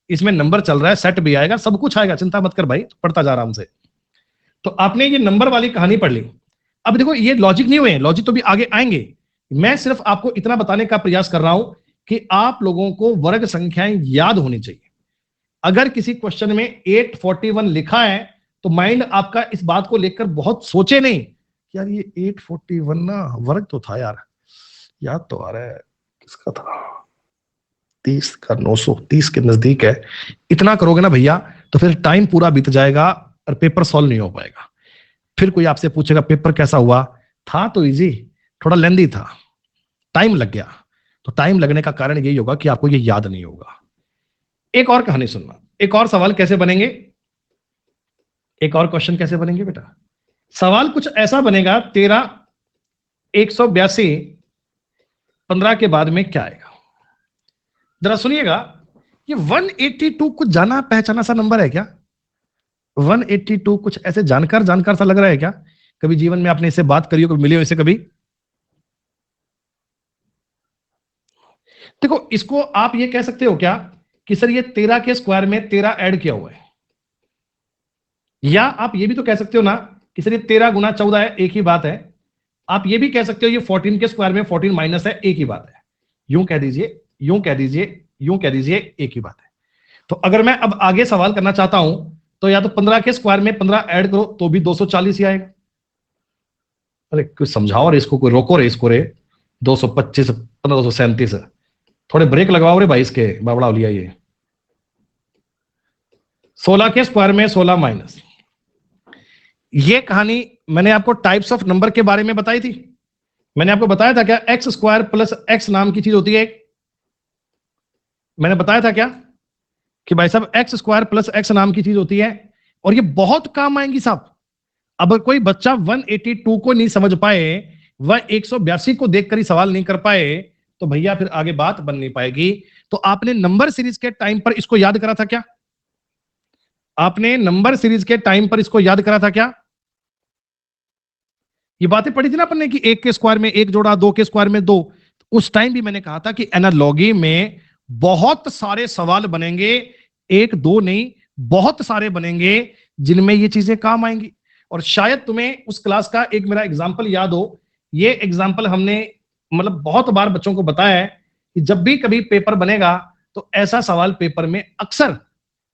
इसमें नंबर चल रहा है, सेट भी आएगा, सब कुछ आएगा, चिंता मत कर भाई, पढ़ता जा आराम से। तो आपने ये नंबर वाली कहानी पढ़ ली। अब देखो ये लॉजिक नहीं हुए, लॉजिक तो भी आगे आएंगे। मैं सिर्फ आपको इतना बताने का प्रयास कर रहा हूं कि आप लोगों को वर्ग संख्याएं याद होनी चाहिए। अगर किसी क्वेश्चन में 841 लिखा है तो माइंड आपका इस बात को लेकर बहुत सोचे नहीं कि यार ये 841 ना वर्ग तो था यार, याद तो आ रहा है किसका था, 30 का 930 के नजदीक है। इतना करोगे ना भैया तो फिर टाइम पूरा बीत जाएगा और पेपर सॉल्व नहीं हो पाएगा। फिर कोई आपसे पूछेगा पेपर कैसा हुआ, था तो इजी, थोड़ा लेंदी था, टाइम लग गया। तो टाइम लगने का कारण यही होगा कि आपको ये याद नहीं होगा। एक और कहानी सुनना, एक और सवाल कैसे बनेंगे, एक और क्वेश्चन कैसे बनेंगे बेटा। सवाल कुछ ऐसा बनेगा, 13 182 15 के बाद में क्या आएगा, जरा सुनिएगा। ये 182 कुछ जाना पहचाना सा नंबर है क्या? 182 कुछ ऐसे जानकार जानकार सा लग रहा है क्या? कभी जीवन में आपने इससे बात करी हो, कभी मिले हो इससे कभी? देखो इसको आप ये कह सकते हो क्या कि सर ये 13 के स्क्वायर में 13 ऐड किया हुआ है, या आप ये भी तो कह सकते हो ना कि सर ये 13 गुना 14 है, एक ही बात है। आप ये भी कह सकते हो ये 14 के स्क्वायर में 14 माइनस है, एक ही बात है। यूं कह दीजिए, यूं कह दीजिए, यूं कह दीजिए, एक ही बात है। तो अगर मैं अब आगे सवाल करना चाहता हूं तो या तो 15 के स्क्वायर में 15 ऐड करो तो भी 240 ही आएगा। अरे कुछ समझाओ रे इसको, कोई रोको रे इसको रे। 225 15 237, थोड़े ब्रेक लगवाओ रे भाई इसके, बाबड़ा लिया ये। 16 के स्क्वायर में 16 माइनस। ये कहानी मैंने आपको टाइप्स ऑफ नंबर के बारे में बताई थी। मैंने आपको बताया था क्या एक्स स्क्वायर प्लस एक्स नाम की चीज होती है। मैंने बताया था क्या कि भाई साहब एक्स स्क्वायर प्लस एक्स नाम की चीज होती है, और ये बहुत काम आएंगी साहब। अब कोई बच्चा 182 को नहीं समझ पाए, वह 182 को देखकर ही सवाल नहीं कर पाए, तो भैया फिर आगे बात बन नहीं पाएगी। तो आपने नंबर सीरीज के टाइम पर इसको याद करा था क्या? आपने नंबर सीरीज के टाइम पर इसको याद करा था क्या? ये बातें पढ़ी थी ना अपन ने कि 1 के स्क्वायर में 1 जोड़ा, 2 के स्क्वायर में 2। उस टाइम भी मैंने कहा था कि एनालॉजी में बहुत सारे सवाल बनेंगे, एक दो नहीं, बहुत सारे बनेंगे जिनमें ये चीजें काम आएंगी। और शायद तुम्हें उस क्लास का एक मेरा एग्जाम्पल याद हो। ये एग्जाम्पल हमने मतलब बहुत बार बच्चों को बताया है कि जब भी कभी पेपर बनेगा तो ऐसा सवाल पेपर में अक्सर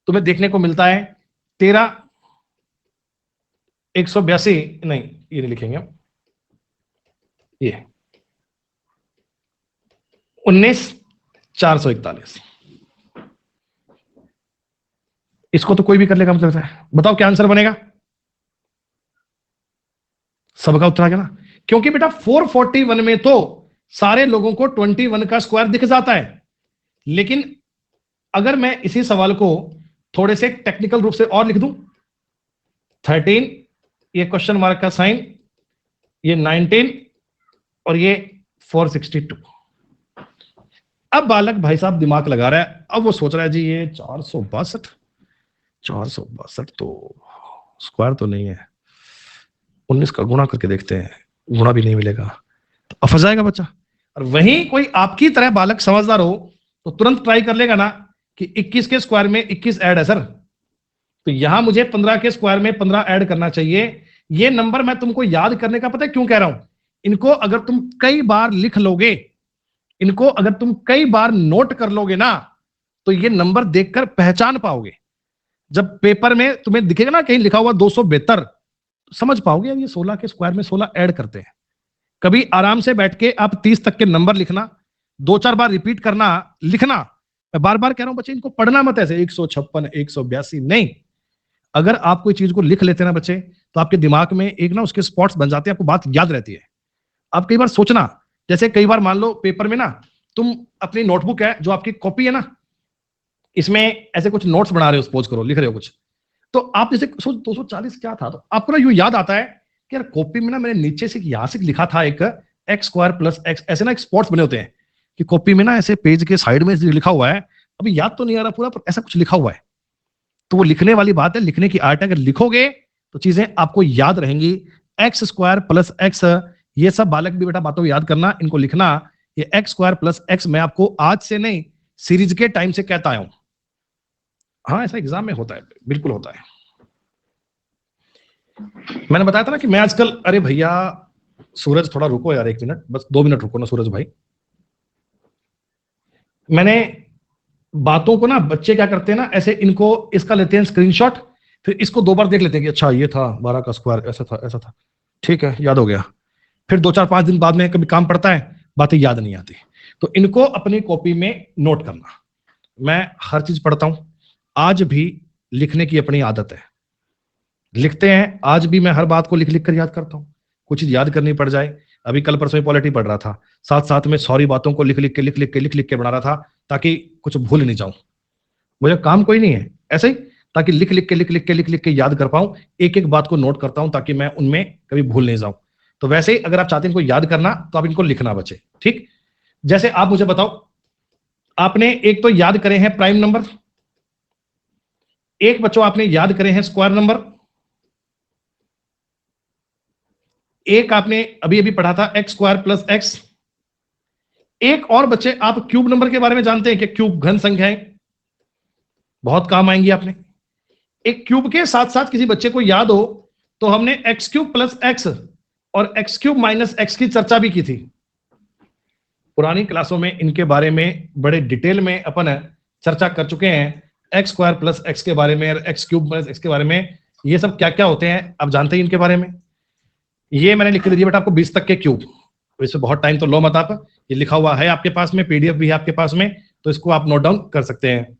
तुम्हें देखने को मिलता है। 13 182 नहीं, ये नहीं लिखेंगे, ये 19 441। इसको तो कोई भी कर लेगा मतलब है। बताओ क्या आंसर बनेगा? सबका उत्तर आ गया ना, क्योंकि बेटा 441 में तो सारे लोगों को 21 का स्क्वायर दिख जाता है। लेकिन अगर मैं इसी सवाल को थोड़े से टेक्निकल रूप से और लिख दूं, 13, ये क्वेश्चन मार्क का साइन, ये 19 और ये 462। अब बालक भाई साहब दिमाग लगा रहा है, अब वो सोच रहा है जी ये 462 तो स्क्वायर तो नहीं है, 19 का गुणा करके देखते हैं, गुणा भी नहीं मिलेगा, तो अब फंस जाएगा बच्चा। और वहीं कोई आपकी तरह बालक समझदार हो तो तुरंत ट्राई कर लेगा ना कि 21 के स्क्वायर में 21 ऐड है सर, तो यहां मुझे 15 के स्क्वायर में 15 ऐड करना चाहिए। ये नंबर मैं तुमको याद करने का पता है क्यों कह रहा हूं? इनको अगर तुम कई बार लिख लोगे, इनको अगर तुम कई बार नोट कर लोगे ना, तो ये नंबर देखकर पहचान पाओगे। जब पेपर में तुम्हें दिखेगा ना कहीं लिखा हुआ 272, तो समझ पाओगे यार ये 16 के स्क्वायर में 16 ऐड करते हैं। कभी आराम से बैठ के आप 30 तक के नंबर लिखना, 2-4 बार रिपीट करना, लिखना। मैं बार बार कह रहा हूं बच्चे इनको पढ़ना मत ऐसे 156 182 नहीं। अगर आप कोई चीज को लिख लेते हैं ना बच्चे, तो आपके दिमाग में एक ना उसके स्पॉट्स बन जाते हैं, आपको बात याद रहती है। आप कई बार सोचना, जैसे कई बार मान लो पेपर में ना तुम अपनी नोटबुक है जो आपकी कॉपी है ना, इसमें ऐसे कुछ नोट्स बना रहे हो, सपोज करो लिख रहे हो कुछ, तो आप जैसे सोच 240 क्या था, तो आपको ना यूं याद आता है कि यार कॉपी में ना मैंने नीचे से यहां से लिखा था एक एक्स स्क्वायर प्लस एक्स, ऐसे ना एक स्पॉट्स बने होते हैं कि कॉपी में ना ऐसे पेज के साइड में लिखा हुआ है, अभी याद तो नहीं आ रहा पूरा, पर ऐसा कुछ लिखा हुआ है। तो वो लिखने वाली बात है, लिखने की आर्ट है। अगर लिखोगे तो चीजें आपको याद रहेंगी। एक्स स्क्वायर प्लस एक्स, ये सब बालक भी बेटा बातों को याद करना, इनको लिखना। ये एक्स स्क्वायर प्लस एक्स मैं आपको आज से नहीं, सीरीज के टाइम से कहता आया हूं। हाँ, ऐसा एग्जाम में होता है, बिल्कुल होता है। मैंने बताया था ना कि मैं आजकल, अरे भैया सूरज थोड़ा रुको यार, 1 मिनट, बस 2 मिनट रुको ना सूरज भाई। मैंने बातों को ना, बच्चे क्या करते हैं ना, ऐसे इनको इसका लेते हैं स्क्रीनशॉट, फिर इसको 2 बार देख लेते हैं कि अच्छा ये था 12 का स्क्वायर, ऐसा था ऐसा था, ठीक है याद हो गया। फिर 2 4 5 दिन बाद में कभी काम पड़ता है, बातें याद नहीं आती। तो इनको अपनी कॉपी में नोट करना। मैं हर चीज पढ़ता हूं, आज भी लिखने की अपनी आदत है, लिखते हैं। आज भी मैं हर बात को लिख लिख कर याद करता हूं, कुछ चीज याद करनी पड़ जाए। अभी कल परसों पॉलिटी पढ़ रहा था, साथ साथ में सॉरी बातों को लिख लिख के बना रहा था, ताकि कुछ भूल नहीं जाऊं। मुझे काम कोई नहीं है, ऐसे ही ताकि लिख लिख के याद कर पाऊं। एक एक बात को नोट करता हूं ताकि मैं उनमें कभी भूल नहीं जाऊं। तो वैसे ही अगर आप चाहते हैं इनको याद करना, तो आप इनको लिखना बचे, ठीक। जैसे आप मुझे बताओ, आपने एक तो याद करे हैं प्राइम नंबर, एक बच्चों आपने याद करे हैं स्क्वायर नंबर, एक आपने अभी अभी पढ़ा था एक्स स्क्वायर प्लस एक्स। एक और बच्चे आप क्यूब नंबर के बारे में जानते हैं कि क्यूब घन संख्याएं बहुत काम आएंगी आपने। एक क्यूब के साथ साथ किसी बच्चे को याद हो तो हमने एक्स क्यूब प्लस एक्स और एक्स क्यूब माइनस एक्स की चर्चा भी की थी पुरानी क्लासों में। इनके बारे में बड़े डिटेल में अपन चर्चा कर चुके हैं, एक्स स्क्वायर प्लस एक्स के बारे में और एक्स क्यूब प्लस एक्स के बारे में। ये सब क्या क्या होते हैं आप जानते हैं इनके बारे में। ये मैंने लिख के दिया बेटा आपको 20 तक के क्यूब, इसमें बहुत टाइम तो लो मत आप, ये लिखा हुआ है आपके पास में, पीडीएफ भी है आपके पास में, तो इसको आप नोट डाउन कर सकते हैं।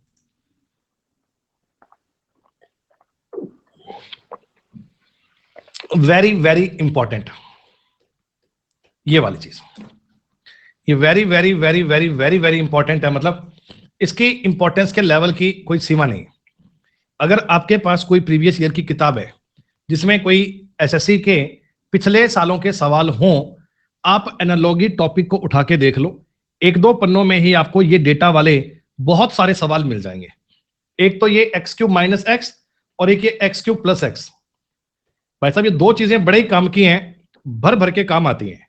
वेरी वेरी इंपॉर्टेंट ये वाली चीज, ये very very very very very very important है। मतलब इसकी इंपॉर्टेंस के लेवल की कोई सीमा नहीं। अगर आपके पास कोई प्रीवियस ईयर की किताब है जिसमें कोई एसएससी के पिछले सालों के सवाल हों, आप एनालॉजी टॉपिक को उठा के देख लो, 1-2 पन्नों में ही आपको ये डेटा वाले बहुत सारे सवाल मिल जाएंगे। एक तो ये एक्स क्यूब माइनस एक्स और एक ये एक्स क्यूब प्लस एक्स। भाई साहब ये 2 चीजें बड़े ही काम की हैं, भर भर के काम आती हैं।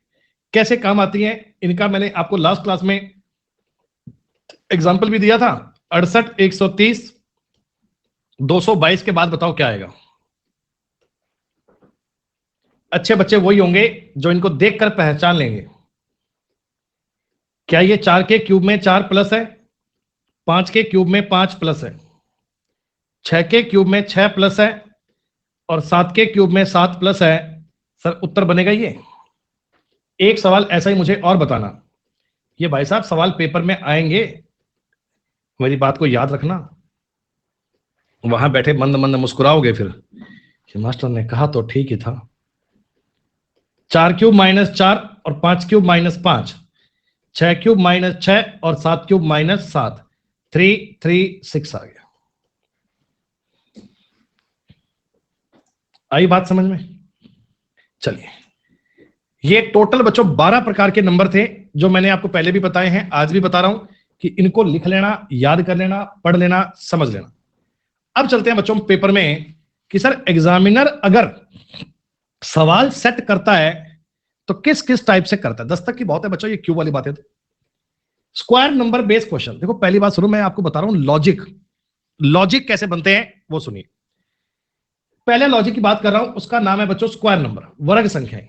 कैसे काम आती हैं इनका मैंने आपको लास्ट क्लास में एग्जाम्पल भी दिया था। 68, 130, 222 के बाद बताओ क्या आएगा। अच्छे बच्चे वही होंगे जो इनको देखकर पहचान लेंगे। क्या ये 4 के क्यूब में 4 प्लस है, 5 के क्यूब में 5 प्लस है, 6 के क्यूब में 6 प्लस है और 7 के क्यूब में 7 प्लस है। सर उत्तर बनेगा ये। एक सवाल ऐसा ही मुझे और बताना। ये भाई साहब सवाल पेपर में आएंगे, मेरी बात को याद रखना। वहां बैठे मंद मंद मुस्कुराओगे फिर कि मास्टर ने कहा तो ठीक ही था। 4 क्यूब माइनस 4 और 5 क्यूब माइनस 5, 6 क्यूब माइनस 6 और 7 क्यूब माइनस 7, 3 3 6 आ गया। आई बात समझ में? चलिए, ये टोटल बच्चों 12 प्रकार के नंबर थे जो मैंने आपको पहले भी बताए हैं, आज भी बता रहा हूं कि इनको लिख लेना, याद कर लेना, पढ़ लेना, समझ लेना। अब चलते हैं बच्चों पेपर में कि सर एग्जामिनर अगर सवाल सेट करता है तो किस किस टाइप से करता है। 10 तक की बहुत है बच्चों, ये क्यों वाली बात है। स्क्वायर नंबर बेस्ड क्वेश्चन, देखो पहली बात शुरू मैं आपको बता रहा हूं लॉजिक, लॉजिक कैसे बनते हैं वो सुनिए। पहले लॉजिक की बात कर रहा हूं, उसका नाम है बच्चों स्क्वायर नंबर, वर्ग संख्याएं।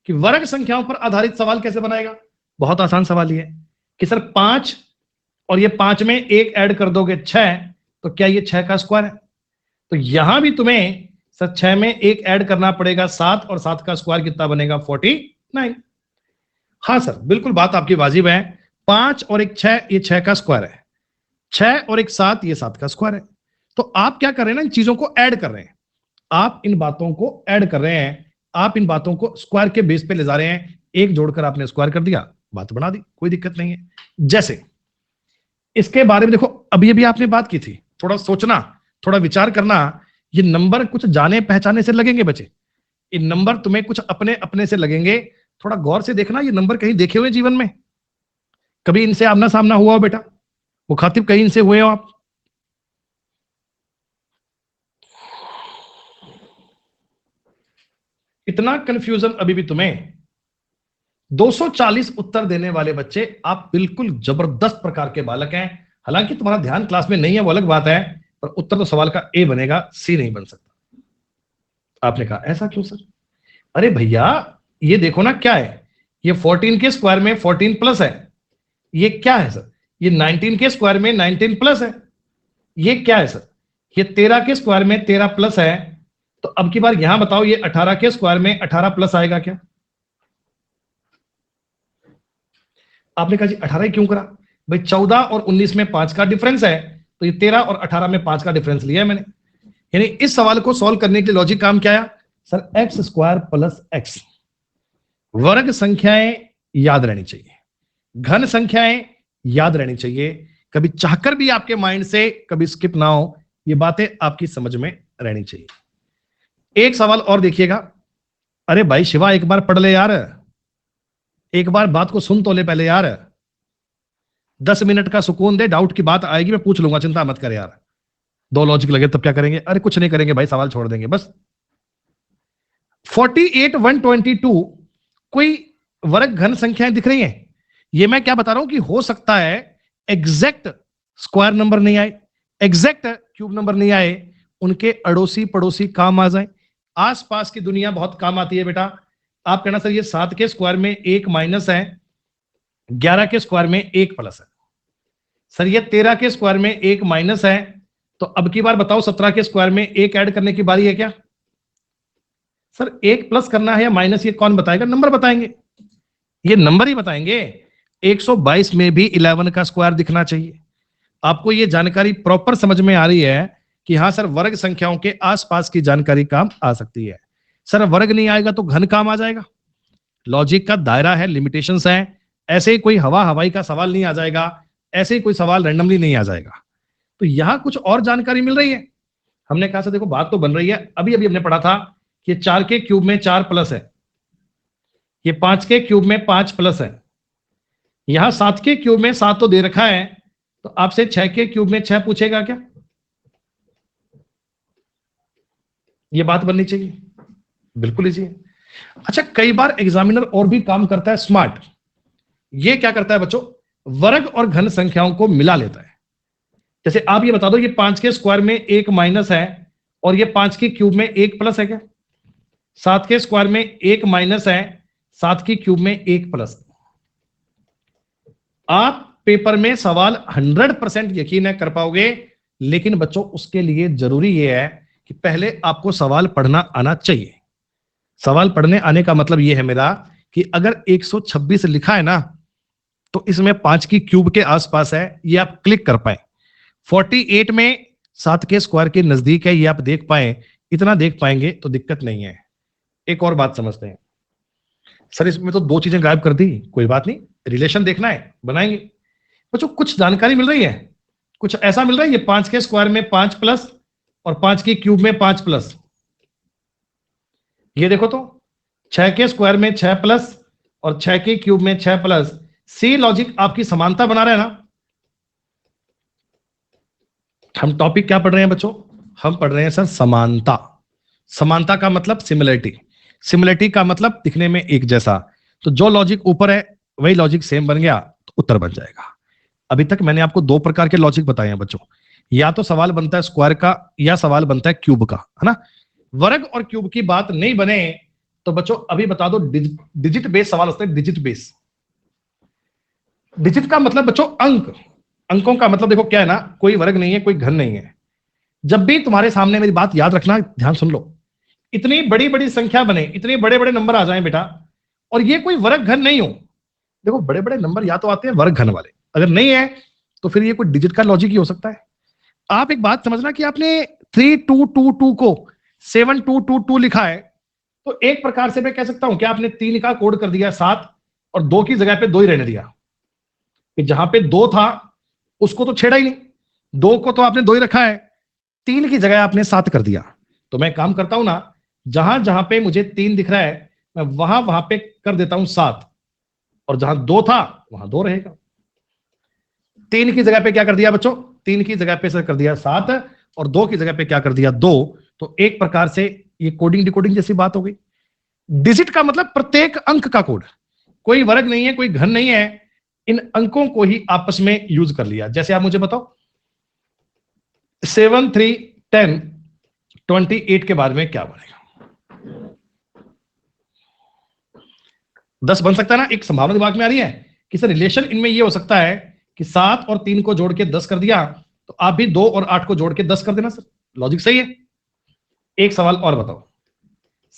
कि वर्ग संख्याओं पर आधारित सवाल कैसे बनाएगा। बहुत आसान सवाल ये है कि सर 5 और ये 5 में 1 ऐड कर दोगे 6, तो क्या ये 6 का स्क्वायर है। तो यहां भी तुम्हें सर 6 में 1 ऐड करना पड़ेगा 7, और 7 का स्क्वायर कितना बनेगा 49। हाँ सर बिल्कुल बात आपकी वाजिब है। 5 और 1 6, ये 6 का स्क्वायर है। 6 और 1 7, ये 7 का स्क्वायर है। तो आप क्या कर रहे हैं ना, इन चीजों को ऐड कर रहे हैं, आप इन बातों को ऐड कर रहे हैं, आप इन बातों को स्क्वायर के बेस पे ले जा रहे हैं। एक जोड़कर आपने स्क्वायर कर दिया, बात बना दी, कोई दिक्कत नहीं है। जैसे इसके बारे में देखो, अभी अभी आपने बात की थी, थोड़ा सोचना, थोड़ा विचार करना। ये नंबर कुछ जाने पहचाने से लगेंगे बच्चे, ये नंबर तुम्हें कुछ अपने अपने से लगेंगे, थोड़ा गौर से देखना, ये नंबर कहीं देखे हुए जीवन में? कभी इनसे आमना सामना हुआ हो बेटा? मुखातिब कहीं इनसे हुए हो आप? इतना कंफ्यूजन अभी भी तुम्हें? 240 उत्तर देने वाले बच्चे, आप बिल्कुल जबरदस्त प्रकार के बालक हैं। हालांकि तुम्हारा ध्यान क्लास में नहीं है वो अलग बात है, पर उत्तर तो सवाल का ए बनेगा, सी नहीं बन सकता। आपने कहा ऐसा क्यों सर? अरे भैया ये देखो ना क्या है, ये 14 के स्क्वायर में 14 प्लस है। ये क्या है सर? ये 19 के स्क्वायर में 19 प्लस है। ये क्या है सर? ये 13 के स्क्वायर में 13 प्लस है। तो अब की बार यहां बताओ, ये 18 के स्क्वायर में 18 प्लस आएगा क्या? आपने कहा जी 18 ही क्यों करा? भाई 14 और 19 में 5 का डिफरेंस है, तो ये 13 और 18 में 5 का डिफरेंस लिया है मैंने। यानी इस सवाल को सॉल्व करने के लिए लॉजिक काम क्या आया sir? X square plus x. वर्ग संख्याएं याद रहनी चाहिए, घन संख्याएं याद रहनी चाहिए, कभी चाहकर भी आपके माइंड से कभी स्किप ना हो, ये बातें आपकी समझ में रहनी चाहिए। एक सवाल और देखिएगा। अरे भाई शिवा एक बार पढ़ ले यार, एक बार बात को सुन तो ले पहले यार। 10 मिनट का सुकून दे, डाउट की बात आएगी मैं पूछ लूंगा, चिंता मत कर यार। दो लॉजिक लगे तब क्या करेंगे? अरे कुछ नहीं करेंगे भाई, सवाल छोड़ देंगे बस। 48 122 कोई वर्ग घन संख्याएं दिख रही हैं? ये मैं क्या बता रहा हूं कि हो सकता है एग्जैक्ट स्क्वायर नंबर नहीं आए, एग्जैक्ट क्यूब नंबर नहीं आए, उनके अड़ोसी पड़ोसी काम आ जाए। आसपास की दुनिया बहुत काम आती है बेटा। आप कहना सर ये 7 के स्क्वायर में 1 माइनस है, 11 के स्क्वायर में 1 प्लस है। सर ये 13 के स्क्वायर में 1 माइनस है, तो अब की बार बताओ 17 के स्क्वायर में 1 ऐड करने की बारी है क्या? सर 1 प्लस करना है या माइनस, ये कौन बताएगा? नंबर बताएंगे, ये नंबर ही बताएंगे। 122 में भी 11 का स्क्वायर दिखना चाहिए। आपको ये जानकारी प्रॉपर समझ में आ रही है कि हाँ सर वर्ग संख्याओं के आसपास की जानकारी काम आ सकती है। सर वर्ग नहीं आएगा तो घन काम आ जाएगा। लॉजिक का दायरा है, लिमिटेशंस है। ऐसे ही कोई हवा हवाई का सवाल नहीं आ जाएगा, ऐसे ही कोई सवाल रैंडमली नहीं आ जाएगा। तो यहां कुछ और जानकारी मिल रही है। हमने कहा सर देखो बात तो बन रही है, अभी अभी हमने पढ़ा था कि 4 के क्यूब में 4 प्लस है, ये 5 के क्यूब में 5 प्लस है, यहां 7 के क्यूब में 7 तो दे रखा है, तो आपसे 6 के क्यूब में 6 पूछेगा क्या? ये बात बननी चाहिए, बिल्कुल इजी है। अच्छा कई बार एग्जामिनर और भी काम करता है स्मार्ट। ये क्या करता है बच्चों? वर्ग और घन संख्याओं को मिला लेता है। जैसे आप ये बता दो, ये 5 के स्क्वायर में 1 माइनस है और ये 5 के क्यूब में 1 प्लस है क्या? 7 के स्क्वायर में 1 माइनस है, 7 के क्यूब में 1 प्लस। आप पेपर में सवाल 100% यकीन है कर पाओगे, लेकिन बच्चों उसके लिए जरूरी यह है कि पहले आपको सवाल पढ़ना आना चाहिए। सवाल पढ़ने आने का मतलब यह है मेरा कि अगर 126 लिखा है ना, तो इसमें 5 की क्यूब के आसपास है, ये आप क्लिक कर पाए। 48 में 7 के स्क्वायर के नजदीक है, ये आप देख पाए, इतना देख पाएंगे तो दिक्कत नहीं है। एक और बात समझते हैं। सर इसमें तो 2 चीजें गायब कर दी, कोई बात नहीं, रिलेशन देखना है बनाएंगे। बच्चों कुछ जानकारी मिल रही है, कुछ ऐसा मिल रहा है, ये 5 के स्क्वायर में 5 प्लस और 5 की क्यूब में 5 प्लस। ये देखो तो 6 के स्क्वायर में 6 प्लस और 6 के क्यूब में 6 प्लस। सी लॉजिक आपकी समानता बना रहे हैं ना। हम टॉपिक क्या पढ़ रहे हैं बच्चों? हम पढ़ रहे हैं सर समानता। समानता का मतलब सिमिलरिटी, सिमिलरिटी का मतलब दिखने में एक जैसा। तो जो लॉजिक ऊपर है वही लॉजिक सेम बन गया तो उत्तर बन जाएगा। अभी तक मैंने आपको 2 प्रकार के लॉजिक बताए हैं बच्चों, या तो सवाल बनता है स्क्वायर का या सवाल बनता है क्यूब का, है ना। वर्ग और क्यूब की बात नहीं बने तो बच्चों अभी बता दो, डिजिट बेस सवाल होते हैं, डिजिट बेस। डिजिट का मतलब बच्चों अंक, अंकों का मतलब देखो क्या है ना, कोई वर्ग नहीं है कोई घन नहीं है। जब भी तुम्हारे सामने, मेरी बात याद रखना, ध्यान सुन लो, इतनी बड़ी बड़ी संख्या बने, इतने बड़े बड़े नंबर आ जाएं बेटा, और ये कोई वर्ग घन नहीं हो, देखो बड़े बड़े नंबर या तो आते हैं वर्ग घन वाले, अगर नहीं है तो फिर ये कोई डिजिट का लॉजिक ही हो सकता है। आप एक बात समझना कि आपने 3222 को 7222 लिखा है, तो एक प्रकार से मैं कह सकता हूं कि आपने 3 का कोड कर दिया 7 और 2 की जगह पे 2 ही रहने दिया, कि जहां पे 2 था उसको तो छेड़ा ही नहीं, 2 को तो आपने 2 ही रखा है, 3 की जगह आपने 7 कर दिया। तो मैं काम करता हूं ना, जहां जहां पे मुझे 3 दिख रहा है मैं वहां पे कर देता हूं 7, और जहां 2 था वहां 2 रहेगा। 3 की जगह पे क्या कर दिया बच्चों, 3 की जगह पे सर कर दिया 7, और 2 की जगह पे क्या कर दिया 2। तो एक प्रकार से ये कोडिंग डिकोडिंग जैसी बात हो गई। डिजिट का मतलब प्रत्येक अंक का कोड, कोई वर्ग नहीं है, कोई घन नहीं है, इन अंकों को ही आपस में यूज कर लिया। जैसे आप मुझे बताओ 7 3 10 28 के बाद में क्या बनेगा? 10 बन सकता है ना। एक संभावना दिमाग में आ रही है कि सर रिलेशन इनमें ये हो सकता है कि 7 और 3 को जोड़ के 10 कर दिया, तो आप भी 2 और 8 को जोड़ के 10 कर देना। सर लॉजिक सही है। एक सवाल और बताओ,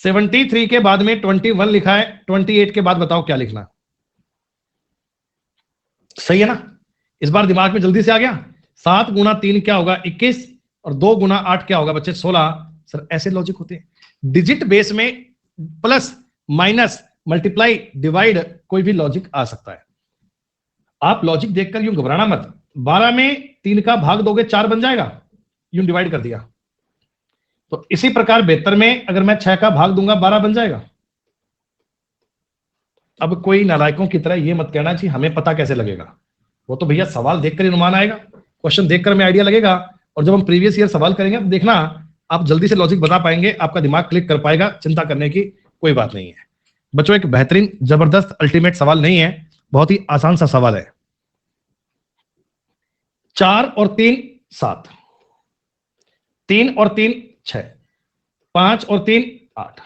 73 के बाद में 21 लिखा है, 28 के बाद बताओ क्या लिखना। सही है ना। इस बार दिमाग में जल्दी से आ गया। 7 गुना 3 क्या होगा 21, और 2 गुना 8 क्या होगा बच्चे 16। सर ऐसे लॉजिक होते हैं। डिजिट बेस में प्लस माइनस मल्टीप्लाई डिवाइड कोई भी लॉजिक आ सकता है। आप लॉजिक देखकर यूं घबराना मत। 12 में 3 का भाग दोगे 4 बन जाएगा, यूं डिवाइड कर दिया। तो इसी प्रकार 72 में अगर मैं 6 का भाग दूंगा 12 बन जाएगा। अब कोई नालायकों की तरह ये मत कहना कि हमें पता कैसे लगेगा। वो तो भैया सवाल देखकर ही अनुमान आएगा, क्वेश्चन देखकर हमें आइडिया लगेगा। और जब हम प्रीवियस ईयर सवाल करेंगे तो देखना आप जल्दी से लॉजिक बता पाएंगे, आपका दिमाग क्लिक कर पाएगा। चिंता करने की कोई बात नहीं है बच्चों। एक बेहतरीन जबरदस्त अल्टीमेट सवाल नहीं है, बहुत ही आसान सा सवाल है। 4 और 3 7, 3 और 3 6, 5 और 3 8।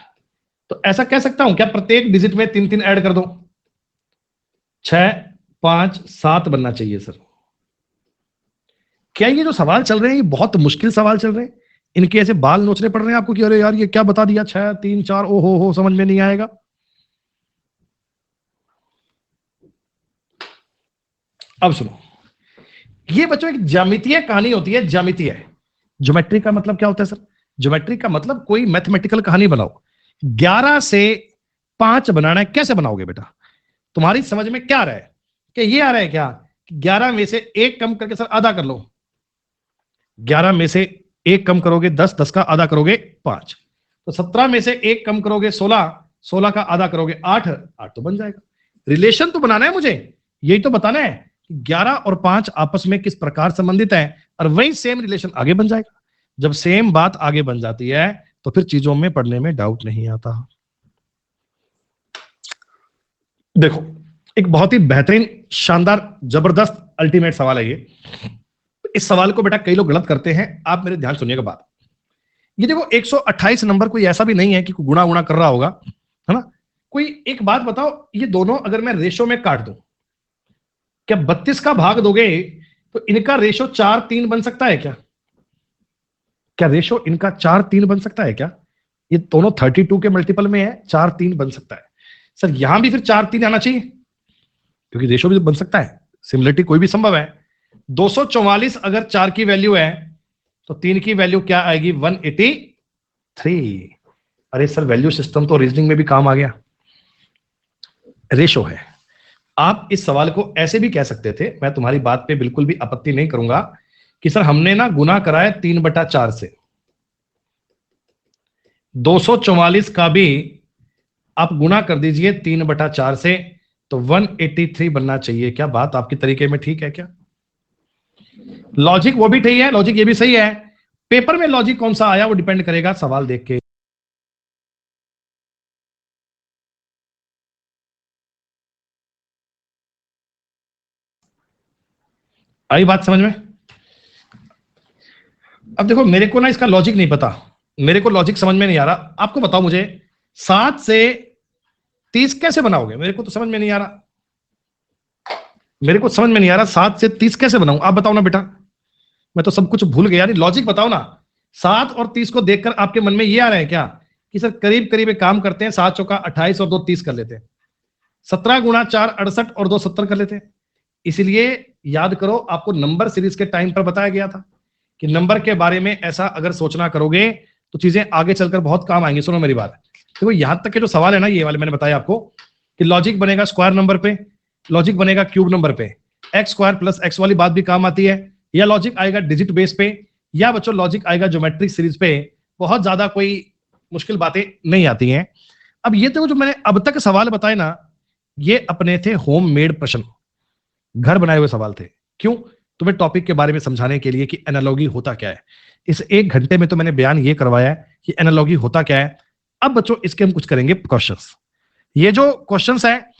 तो ऐसा कह सकता हूं क्या प्रत्येक डिजिट में 3 3 ऐड कर दो? 6 5 7 बनना चाहिए सर। क्या ये जो सवाल चल रहे हैं ये बहुत मुश्किल सवाल चल रहे हैं? इनके ऐसे बाल नोचने पड़ रहे हैं आपको कि अरे यार ये क्या बता दिया, 6 3 4, ओ हो समझ में नहीं आएगा। अब सुनो, ये बच्चों एक ज्यामितीय कहानी होती है। ज्यामितीय, ज्योमेट्री का मतलब क्या होता है सर? ज्योमेट्री का मतलब कोई मैथमेटिकल कहानी बनाओ। 11 से 5 बनाना है, कैसे बनाओगे बेटा? तुम्हारी समझ में क्या आ रहा है कि ये आ रहा है क्या 11 में से 1 कम करके सर आधा कर लो। 11 में से 1 कम करोगे 10, 10 का आधा करोगे 5, तो 17 में से 1 कम करोगे 16, 16 का आधा करोगे 8, 8 तो बन जाएगा। रिलेशन तो बनाना है मुझे, यही तो बताना है कि 11 और 5 आपस में किस प्रकार संबंधित है, और वही सेम रिलेशन आगे बन जाएगा। जब सेम बात आगे बन जाती है तो फिर चीजों में पढ़ने में डाउट नहीं आता। देखो एक बहुत ही बेहतरीन शानदार जबरदस्त अल्टीमेट सवाल है ये। इस सवाल को बेटा कई लोग गलत करते हैं, आप मेरे ध्यान सुनिएगा बात। ये देखो 128 नंबर कोई ऐसा भी नहीं है कि गुणा गुणा कर रहा होगा, है ना। कोई एक बात बताओ, ये दोनों अगर मैं रेशो में काट दूं, क्या 32 का भाग दोगे तो इनका रेशो 4 3 बन सकता है क्या? क्या रेशो इनका 4 3 बन सकता है क्या? ये दोनों 32 के मल्टीपल में है, 4 3 बन सकता है। सर यहां भी फिर 4 3 आना चाहिए, क्योंकि रेशो भी बन सकता है, सिमिलरिटी कोई भी संभव है। 244 अगर 4 की वैल्यू है तो 3 की वैल्यू क्या आएगी 183। अरे सर वैल्यू सिस्टम तो रीजनिंग में भी काम आ गया। रेशो है। आप इस सवाल को ऐसे भी कह सकते थे, मैं तुम्हारी बात पे बिल्कुल भी आपत्ति नहीं करूंगा, कि सर हमने ना गुना कराया 3/4 से, 244 का भी आप गुना कर दीजिए 3/4 से, तो 183 बनना चाहिए। क्या बात आपके तरीके में ठीक है क्या? लॉजिक वो भी ठीक है, लॉजिक ये भी सही है। पेपर में लॉजिक कौन सा आया वो डिपेंड करेगा सवाल देख के। आई बात समझ में? अब देखो मेरे को ना इसका लॉजिक नहीं पता, मेरे को लॉजिक समझ में नहीं आ रहा। आपको बताओ मुझे 7 से 30 कैसे बनाओगे? मेरे को तो समझ में नहीं आ रहा, मेरे को समझ में नहीं आ रहा 7 से 30 कैसे बनाऊं? आप बताओ ना बेटा, मैं तो सब कुछ भूल गया। लॉजिक बताओ ना। 7 और 30 को देखकर आपके मन में ये आ रहा है क्या कि सर करीब करीब एक काम करते हैं, 7 चौका 28 और 2 30 कर लेते हैं, 17 गुणा 4 68 और 2 70 कर लेते हैं। इसलिए याद करो, आपको नंबर सीरीज के टाइम पर बताया गया था कि नंबर के बारे में ऐसा अगर सोचना करोगे तो चीजें आगे चलकर बहुत काम आएंगी। सुनो मेरी बात, देखो यहां तक के जो सवाल है ना, ये वाले मैंने बताया आपको कि लॉजिक बनेगा स्क्वायर नंबर पे, लॉजिक बनेगा क्यूब नंबर पे, एक्स स्क्वायर प्लस एक्स वाली बात भी काम आती है, या लॉजिक आएगा डिजिट बेस पे, या बच्चों लॉजिक आएगा ज्योमेट्रिक सीरीज पे। बहुत ज्यादा कोई मुश्किल बातें नहीं आती हैं। अब ये तो जो मैंने अब तक सवाल बताए ना, ये अपने थे होम मेड प्रश्न, घर बनाए हुए सवाल थे। क्यों? तुम्हें टॉपिक के बारे में समझाने के लिए कि एनालॉगी होता क्या है। इस 1 घंटे में तो मैंने बयान ये करवाया है कि एनालॉगी होता क्या है। अब बच्चों इसके हम कुछ करेंगे क्वेश्चंस। ये जो क्वेश्चंस है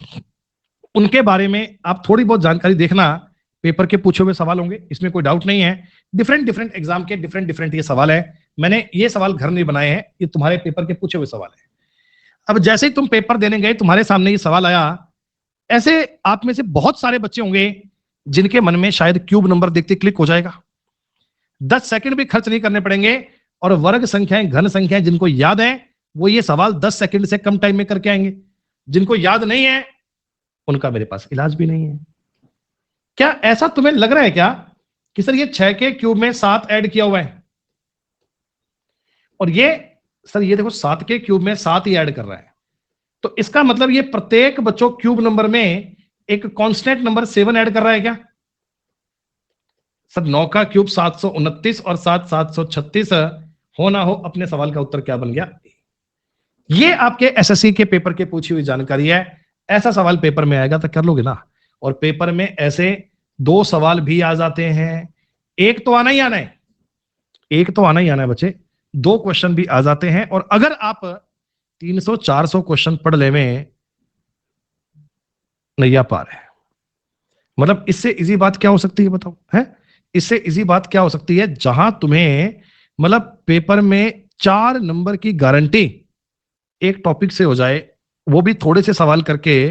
उनके बारे में आप थोड़ी बहुत जानकारी देखना, पेपर के पूछे हुए सवाल होंगे, इसमें कोई डाउट नहीं है। डिफरेंट डिफरेंट एग्जाम के डिफरेंट डिफरेंट ये सवाल है। मैंने ये सवाल घर नहीं बनाए हैं, ये तुम्हारे पेपर के पूछे हुए सवाल है। अब जैसे ही तुम पेपर देने गए, तुम्हारे सामने ये सवाल आया, ऐसे आप में से बहुत सारे बच्चे होंगे जिनके मन में शायद क्यूब नंबर देखते क्लिक हो जाएगा। 10 सेकंड भी खर्च नहीं करने पड़ेंगे, और वर्ग संख्याएं, घन संख्याएं जिनको याद है वो ये सवाल 10 सेकंड से कम टाइम में करके आएंगे। जिनको याद नहीं है उनका मेरे पास इलाज भी नहीं है। क्या ऐसा तुम्हें लग रहा है क्या कि सर ये 6 के क्यूब में 7 ऐड किया हुआ है, और ये सर ये देखो 7 के क्यूब में 7 ही ऐड कर रहा है, तो इसका मतलब ये प्रत्येक बच्चों क्यूब नंबर में एक कांस्टेंट नंबर 7 ऐड कर रहा है क्या? सर 9 का क्यूब 729 और 7 736 हो ना हो, अपने सवाल का उत्तर क्या बन गया? ये आपके एसएससी के पेपर के पूछी हुई जानकारी है। ऐसा सवाल पेपर में आएगा तो कर लोगे ना। और पेपर में ऐसे 2 सवाल भी आ जाते हैं, एक तो आना ही आना है, एक तो आना ही आना है बच्चे, 2 क्वेश्चन भी आ जाते हैं। और अगर आप 300-400 क्वेश्चन पढ़ ले में नैया पार है। मतलब इससे इजी बात क्या हो सकती है बताओ? है इससे इजी बात क्या हो सकती है जहां तुम्हें मतलब पेपर में 4 नंबर की गारंटी एक टॉपिक से हो जाए, वो भी थोड़े से सवाल करके।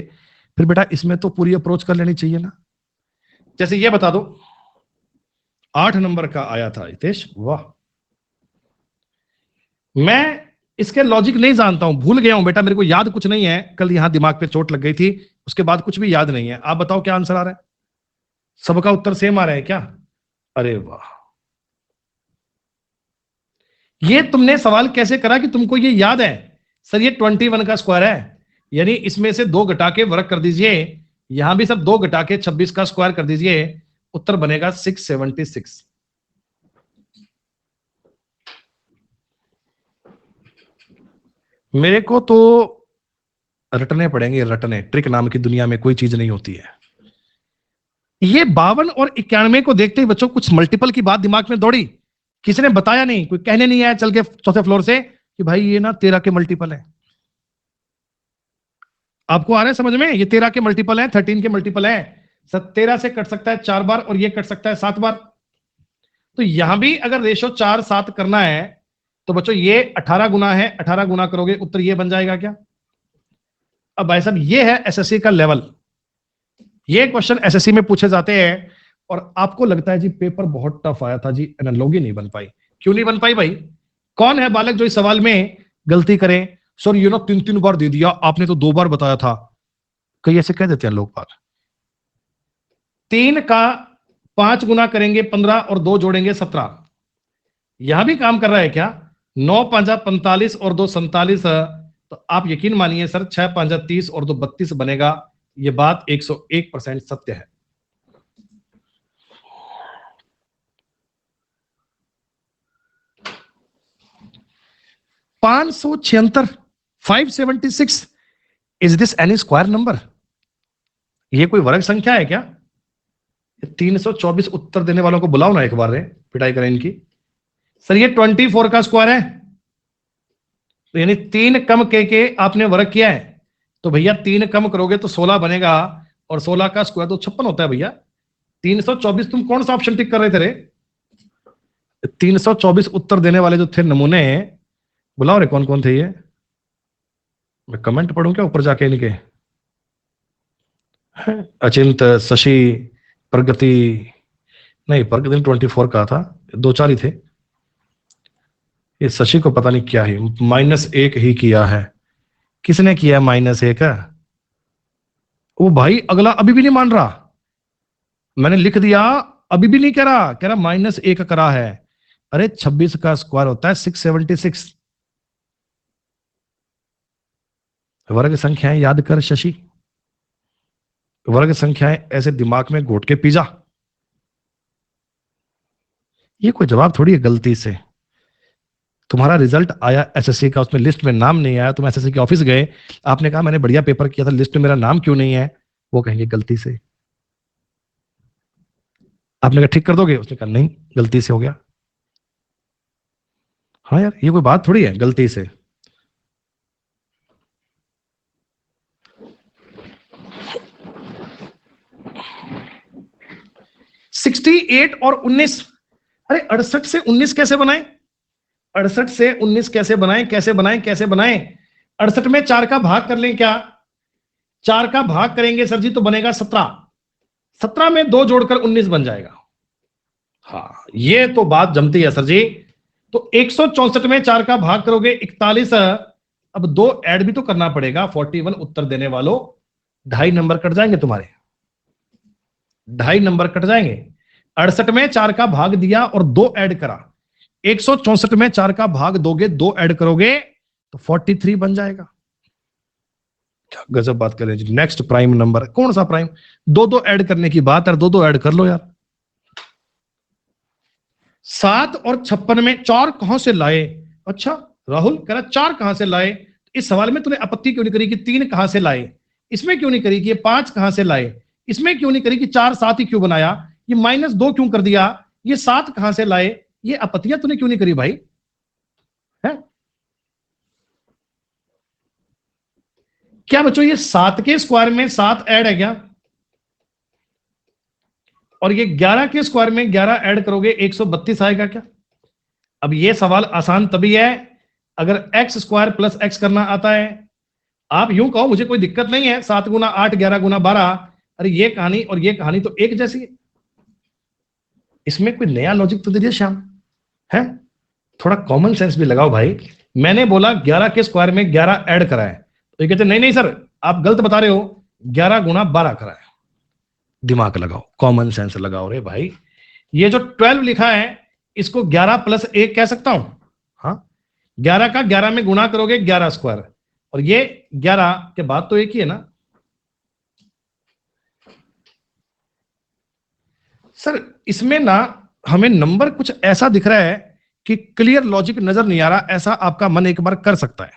फिर बेटा इसमें तो पूरी अप्रोच कर लेनी चाहिए ना। जैसे ये बता दो, 8 नंबर का आया था हितेश, वाह, मैं इसके लॉजिक नहीं जानता हूं, भूल गया हूं बेटा, मेरे को याद कुछ नहीं है, कल यहां दिमाग पे चोट लग गई थी, उसके बाद कुछ भी याद नहीं है। आप बताओ क्या आंसर आ रहा है? सबका उत्तर सेम आ रहा है क्या? अरे वाह, ये तुमने सवाल कैसे करा कि तुमको ये याद है? सर ये 21 का स्क्वायर है, यानी इसमें से 2 घटा के वर्ग कर दीजिए, यहां भी सब 2 घटा के 26 का स्क्वायर कर दीजिए, उत्तर बनेगा 676। मेरे को तो रटने पड़ेंगे, रटने, ट्रिक नाम की दुनिया में कोई चीज नहीं होती है। ये 52 और 91 को देखते ही बच्चों कुछ मल्टीपल की बात दिमाग में दौड़ी, किसी ने बताया नहीं, कोई कहने नहीं आया चल के चौथे फ्लोर से कि भाई ये ना 13 के मल्टीपल है। आपको आ रहा है समझ में? ये 13 के मल्टीपल है, 13 के मल्टीपल है। 13 से कट सकता है 4 बार और ये कट सकता है 7 बार। तो यहां भी अगर रेशो 4 7 करना है तो बच्चों ये 18 गुना है, 18 गुना करोगे उत्तर ये बन जाएगा क्या? अब भाई साहब ये है एसएससी का लेवल। ये क्वेश्चन एसएससी में पूछे जाते हैं और आपको लगता है जी पेपर बहुत टफ आया था जी, एनालॉगी नहीं बन पाई। क्यों नहीं बन पाई भाई? कौन है बालक जो इस सवाल में गलती करे? सर ये ना 3 बार दे दिया आपने, तो 2 बार बताया था। कई ऐसे कह देते हैं लोग बात। 3 का 5 गुना करेंगे 15 और 2 जोड़ेंगे 17। यहां भी काम कर रहा है क्या? 9 5 45 और 2 47। तो आप यकीन मानिए सर 6 5 30 और 2 32 बनेगा। ये बात 101% सत्य है। $576 576 is this N E square number? ये कोई वर्ग संख्या है क्या? 324 उत्तर देने वालों को बुलाओ ना एक बार रे, पिटाई करें इनकी। सर ये 24 का स्क्वायर है, तो यानी 3 कम के आपने वर्ग किया है, तो भैया 3 कम करोगे तो 16 बनेगा, और 16 का स्क्वायर तो 56 होता है भैया। 324 तुम कौन सा ऑप्शन टिक कर रहे थे रे? 324 उत्तर देने वाले जो थे नमूने, बुलाओ रे कौन कौन थे ये। मैं कमेंट पढ़ूं क्या ऊपर जाके इनके? अचिंत, शशि, प्रगति, नहीं प्रगति 24 का था, 2 4 ही थे। ये शशि को पता नहीं क्या है, -1 ही किया है। किसने किया -1? वो भाई अगला अभी भी नहीं मान रहा, मैंने लिख दिया, अभी भी नहीं कह रहा -1 करा है। अरे 26 का स्क्वायर होता है 676। वर्ग संख्याएं याद कर शशि, वर्ग संख्याएं ऐसे दिमाग में घोट के पी जा। ये कोई जवाब थोड़ी है गलती से। तुम्हारा रिजल्ट आया एसएससी का, उसमें लिस्ट में नाम नहीं आया, तुम एसएससी के ऑफिस गए, आपने कहा मैंने बढ़िया पेपर किया था, लिस्ट में मेरा नाम क्यों नहीं है? वो कहेंगे गलती से। आपने कहा ठीक कर दोगे? उसने कहा नहीं, गलती से हो गया। हाँ यार, ये कोई बात थोड़ी है गलती से। सिक्सटी 68 और 19, अरे 68 से 19 कैसे बनाए? 68 से 19 कैसे बनाए? कैसे बनाए? कैसे बनाए? 68 में 4 का भाग कर लें क्या? 4 का भाग करेंगे सर जी तो बनेगा 17। 17 में 2 जोड़कर 19 बन जाएगा। हाँ, ये तो बात जमती है सर जी। तो 164 में 4 का भाग करोगे 41। अब 2 ऐड भी तो करना पड़ेगा। 41 उत्तर देने वालों, 2.5 नंबर कट जाएंगे तुम्हारे, 2.5 नंबर कट जाएंगे। 68 में 4 का भाग दिया और 2 ऐड करा। 164 में 4 का भाग दोगे, 2 ऐड करोगे तो 43 बन जाएगा। क्या गजब बात कर रहे हैं जी। नेक्स्ट प्राइम नंबर कौन सा प्राइम? 2 ऐड करने की बात है, 2 ऐड कर लो यार। 7 और 56 में 4 कहां से लाए? अच्छा राहुल कह रहा 4 कहां से लाए? इस सवाल में तूने आपत्ति क्यों नहीं करी कि 3 कहां से लाए? इसमें क्यों नहीं करी कि 5 कहां से लाए? इसमें क्यों नहीं करी कि 4 7 ही क्यों बनाया? ये -2 क्यों कर दिया? ये 7 कहां से लाए? ये आपत्तियां तूने क्यों नहीं करी भाई? है क्या बच्चों, ये 7 के स्क्वायर में 7 ऐड है क्या? और ये 11 के स्क्वायर में 11 ऐड करोगे 132 आएगा क्या? अब ये सवाल आसान तभी है अगर एक्स स्क्वायर प्लस एक्स करना आता है। आप यूं कहो मुझे कोई दिक्कत नहीं है, 7 गुना 8 11 गुना 12, अरे ये कहानी और ये कहानी तो एक जैसी है। इसमें कोई नया लॉजिक तो दीजिए श्याम, है थोड़ा कॉमन सेंस भी लगाओ भाई। मैंने बोला 11 के स्क्वायर में 11 ऐड कराए, तो ये कहते नहीं नहीं सर आप गलत बता रहे हो, 11 गुना 12 कराए। दिमाग लगाओ, कॉमन सेंस लगाओ रे भाई। ये जो 12 लिखा है इसको 11 प्लस 1 कह सकता हूं। हाँ, 11 का 11 में गुणा करोगे 11 स्क्वायर, और ये 11 के बाद तो एक ही है ना सर। इसमें ना हमें नंबर कुछ ऐसा दिख रहा है कि क्लियर लॉजिक नजर नहीं आ रहा, ऐसा आपका मन एक बार कर सकता है।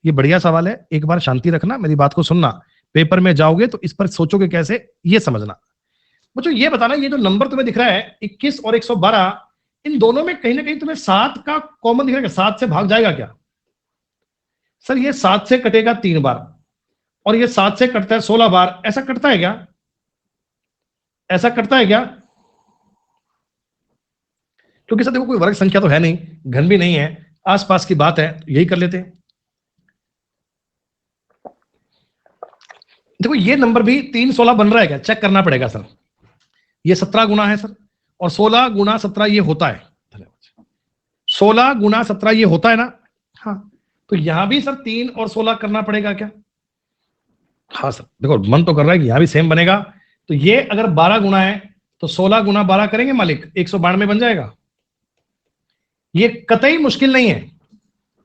ये बढ़िया सवाल है, एक बार शांति रखना, मेरी बात को सुनना, पेपर में जाओगे तो इस पर सोचोगे कैसे ये समझना। मुझे ये बताना, ये जो नंबर तुम्हें दिख रहा है 21 और 112, इन दोनों में कहीं ना कहीं तुम्हें 7 का कॉमन दिख रहा है, 7 से भाग जाएगा क्या? सर ये 7 से कटेगा 3 बार, और ये 7 से कटता है 16 बार, ऐसा कटता है क्या? ऐसा कटता है क्या? क्योंकि सर देखो कोई वर्ग संख्या तो है नहीं, घन भी नहीं है, आसपास की बात है, यही कर लेते हैं। देखो ये नंबर भी 3 16 बन रहा है क्या? चेक करना पड़ेगा सर। ये 17 गुना है सर, और 16 गुना 17 ये होता है, 16 गुना 17 ये होता है ना। हाँ, तो यहां भी सर 3 और 16 करना पड़ेगा क्या? हाँ सर, देखो मन तो कर रहा है कि यहां भी सेम बनेगा। तो ये अगर 12 गुना है तो 16 गुना 12 करेंगे मालिक, 192 बन जाएगा। ये कतई मुश्किल नहीं है,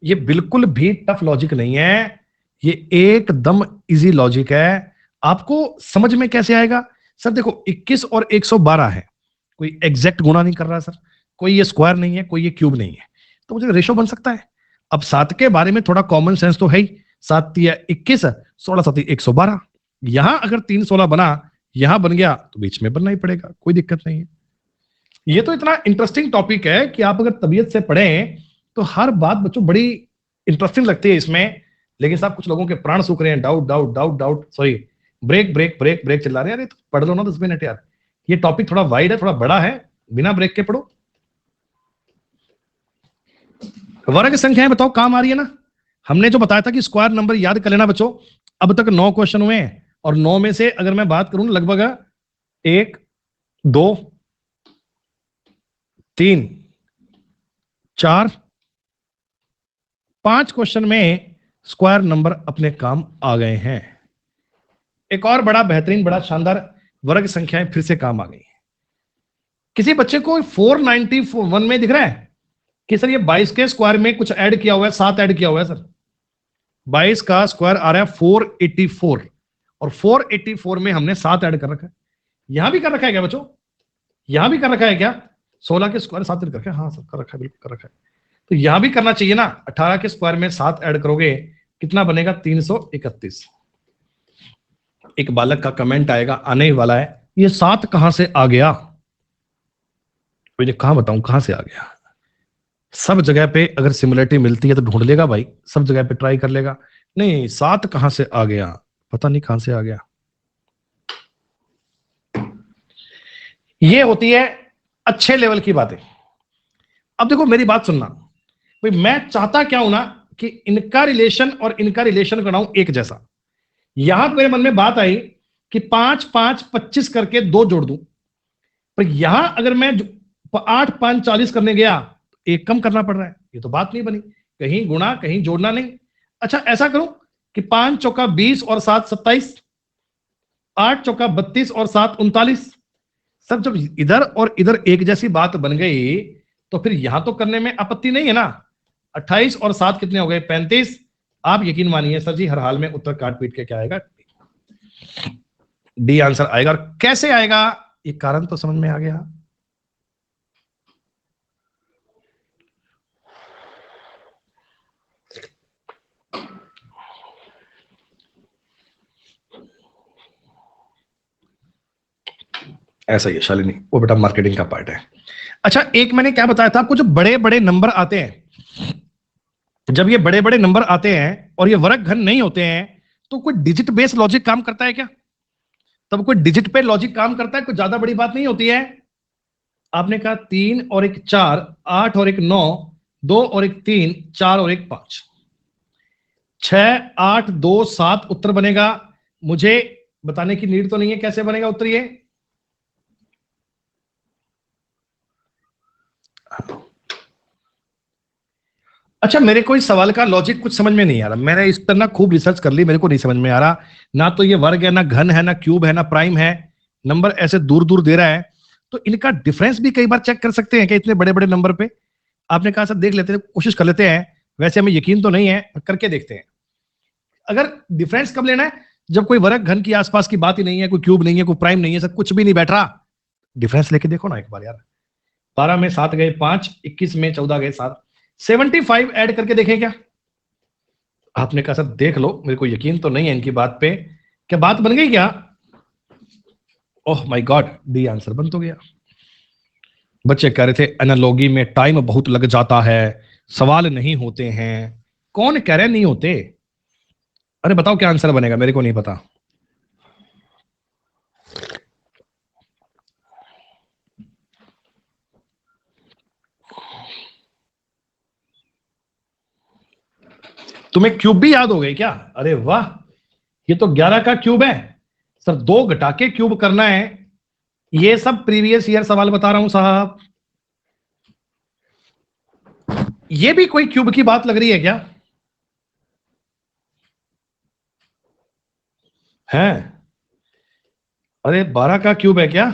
ये बिल्कुल भी टफ लॉजिक नहीं है, ये एकदम इजी लॉजिक है। आपको समझ में कैसे आएगा? सर देखो 21 और 112 है, कोई एग्जैक्ट गुणा नहीं कर रहा सर, कोई ये स्क्वायर नहीं है, कोई ये क्यूब नहीं है, तो मुझे रेशो बन सकता है। अब 7 के बारे में थोड़ा कॉमन सेंस तो है ही, 7 तिया 21, 16 7 112। यहां अगर 3 16 बना, यहां बन गया, तो बीच में बनना ही पड़ेगा, कोई दिक्कत नहीं है। ये तो इतना इंटरेस्टिंग टॉपिक है कि आप अगर तबीयत से पढ़ें तो हर बात बच्चों बड़ी इंटरेस्टिंग लगती है इसमें। लेकिन साहब कुछ लोगों के प्राण सूख रहे हैं, doubt doubt doubt doubt, sorry break break break break चिल्ला रहे हैं। अरे तो पढ़ लो ना 10 मिनट यार, ये टॉपिक थोड़ा वाइड है, थोड़ा बड़ा है, बिना ब्रेक के पढ़ो। वर्ग संख्याएं बताओ काम आ रही है ना? हमने जो बताया था कि स्क्वायर नंबर याद कर लेना बच्चों। अब तक 9 क्वेश्चन हुए हैं, और 9 में से अगर मैं बात करूं लगभग 1 2 3 4 5 क्वेश्चन में स्क्वायर नंबर अपने काम आ गए हैं। एक और बड़ा बेहतरीन बड़ा शानदार वर्ग संख्याएं फिर से काम आ गई। किसी बच्चे को 491 में दिख रहा है कि सर ये 22 के स्क्वायर में कुछ ऐड किया हुआ है, 7 ऐड किया हुआ है सर। 22 का स्क्वायर आ रहा है 484, और 484 में हमने 7 ऐड कर रखा है। यहां भी कर रखा है क्या बच्चों? यहां भी कर रखा है क्या? 16 के स्क्वायर 7 ऐड कर रखा है? हाँ सर कर रखा है, बिल्कुल कर रखा है। तो यहां भी करना चाहिए ना, 18 के स्क्वायर में 7 ऐड करोगे कितना बनेगा, 331। एक बालक का कमेंट आएगा, आने ही वाला है, ये 7 कहां से आ गया, मुझे कहां बताऊं कहां से आ गया। सब जगह पे अगर सिमिलरिटी मिलती है तो ढूंढ लेगा भाई, सब जगह पे ट्राई कर लेगा, नहीं 7 कहां से आ गया, पता नहीं कहां से आ गया। ये होती है अच्छे लेवल की बातें। अब देखो मेरी बात सुनना भाई, मैं चाहता क्या हूं ना कि इनका रिलेशन और इनका रिलेशन बनाऊं एक जैसा। यहां मेरे मन में बात आई कि 5 5 25 करके 2 जोड़ दूं, पर यहां अगर मैं 8 5 40 करने गया तो 1 कम करना पड़ रहा है, ये तो बात नहीं बनी, कहीं गुणा कहीं जोड़ना नहीं। अच्छा ऐसा करूं कि 5 चौका 20 और 7 27, 8 चौका 32 और 7 39। सब जब इधर और इधर एक जैसी बात बन गई तो फिर यहां तो करने में आपत्ति नहीं है ना। 28 और 7 कितने हो गए, 35। आप यकीन मानिए सर जी, हर हाल में उत्तर काट पीट के क्या आएगा, डी आंसर आएगा। और कैसे आएगा, ये कारण तो समझ में आ गया। ऐसा ही है शालिनी, वो बेटा मार्केटिंग का पार्ट है। अच्छा एक मैंने क्या बताया था आपको, जो बड़े बड़े नंबर आते हैं, जब ये बड़े बड़े नंबर आते हैं और ये वर्ग घन नहीं होते हैं तो कोई डिजिट बेस्ड लॉजिक काम करता है क्या, तब कोई डिजिट पे लॉजिक काम करता है, कोई ज्यादा बड़ी बात नहीं होती है। आपने कहा 3 और 1 4, 8 और 1 9, 2 और 1 3, 4 और 1 5, 6 8 2 7 उत्तर बनेगा। मुझे बताने की नीड तो नहीं है कैसे बनेगा उत्तर ये। अच्छा मेरे को इस सवाल का लॉजिक कुछ समझ में नहीं आ रहा, मैंने इस पर ना खूब रिसर्च कर ली, मेरे को नहीं समझ में आ रहा, ना तो ये वर्ग है, ना घन है, ना क्यूब है, ना प्राइम है, नंबर ऐसे दूर दूर दे रहा है। तो इनका डिफरेंस भी कई बार चेक कर सकते हैं क्या इतने बड़े बड़े नंबर पे। आपने कहा सर देख लेते हैं, कोशिश कर लेते हैं, वैसे हमें यकीन तो नहीं है, करके देखते हैं। अगर डिफरेंस कब लेना है, जब कोई वर्ग घन की आसपास की बात ही नहीं है, कोई क्यूब नहीं है, कोई प्राइम नहीं है, सब कुछ भी नहीं बैठ रहा। डिफरेंस लेके देखो ना एक बार यार, 12 में 7 गए 5, 21 में 14 गए 7, 75 ऐड करके देखें क्या। आपने कहा सर देख लो, मेरे को यकीन तो नहीं है इनकी बात पे, क्या बात बन गई क्या। Oh my God, D answer बन तो गया। बच्चे कह रहे थे एनालॉजी में टाइम बहुत लग जाता है, सवाल नहीं होते हैं। कौन कह रहे नहीं होते, अरे बताओ क्या आंसर बनेगा, मेरे को नहीं पता। तुम्हें क्यूब भी याद हो गए क्या, अरे वाह, ये तो 11 का क्यूब है सर, 2 घटा के क्यूब करना है। ये सब प्रीवियस ईयर सवाल बता रहा हूं साहब, ये भी कोई क्यूब की बात लग रही है क्या है। अरे 12 का क्यूब है क्या,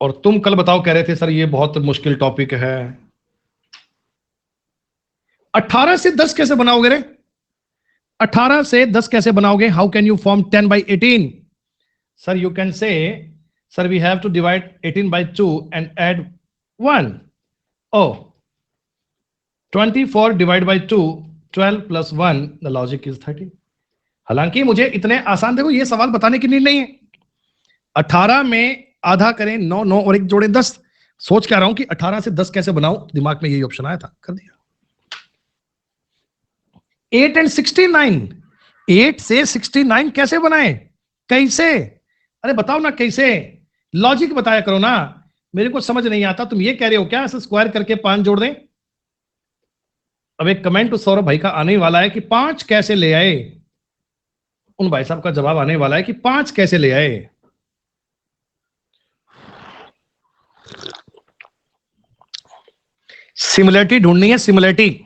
और तुम कल बताओ कह रहे थे सर ये बहुत मुश्किल टॉपिक है। 18 से 10 कैसे बनाओगे रे, 18 से 10 कैसे बनाओगे, how can you form 10 by 18। Sir you can say, sir we have to divide 18 by 2 and add 1। oh 24 divide by 2, 12 plus 1, the logic is 13। हालांकि मुझे इतने आसान, देखो ये सवाल बताने की नीड नहीं है। 18 में आधा करें 9, 9 और 1 जोड़े 10, सोच क्या रहा हूं कि 18 से 10 कैसे बनाऊं, दिमाग में यही ऑप्शन आया था, कर दिया। 8 एंड 69, 8 से 69 कैसे बनाए, कैसे, अरे बताओ ना कैसे, लॉजिक बताया करो ना, मेरे को समझ नहीं आता। तुम ये कह रहे हो क्या ऐसे स्क्वायर करके 5 जोड़ दें। अब एक कमेंट उस सौरभ भाई का आने वाला है कि 5 कैसे ले आए, उन भाई साहब का जवाब आने वाला है कि 5 कैसे ले आए। सिमिलरिटी ढूंढनी है, सिमिलरिटी,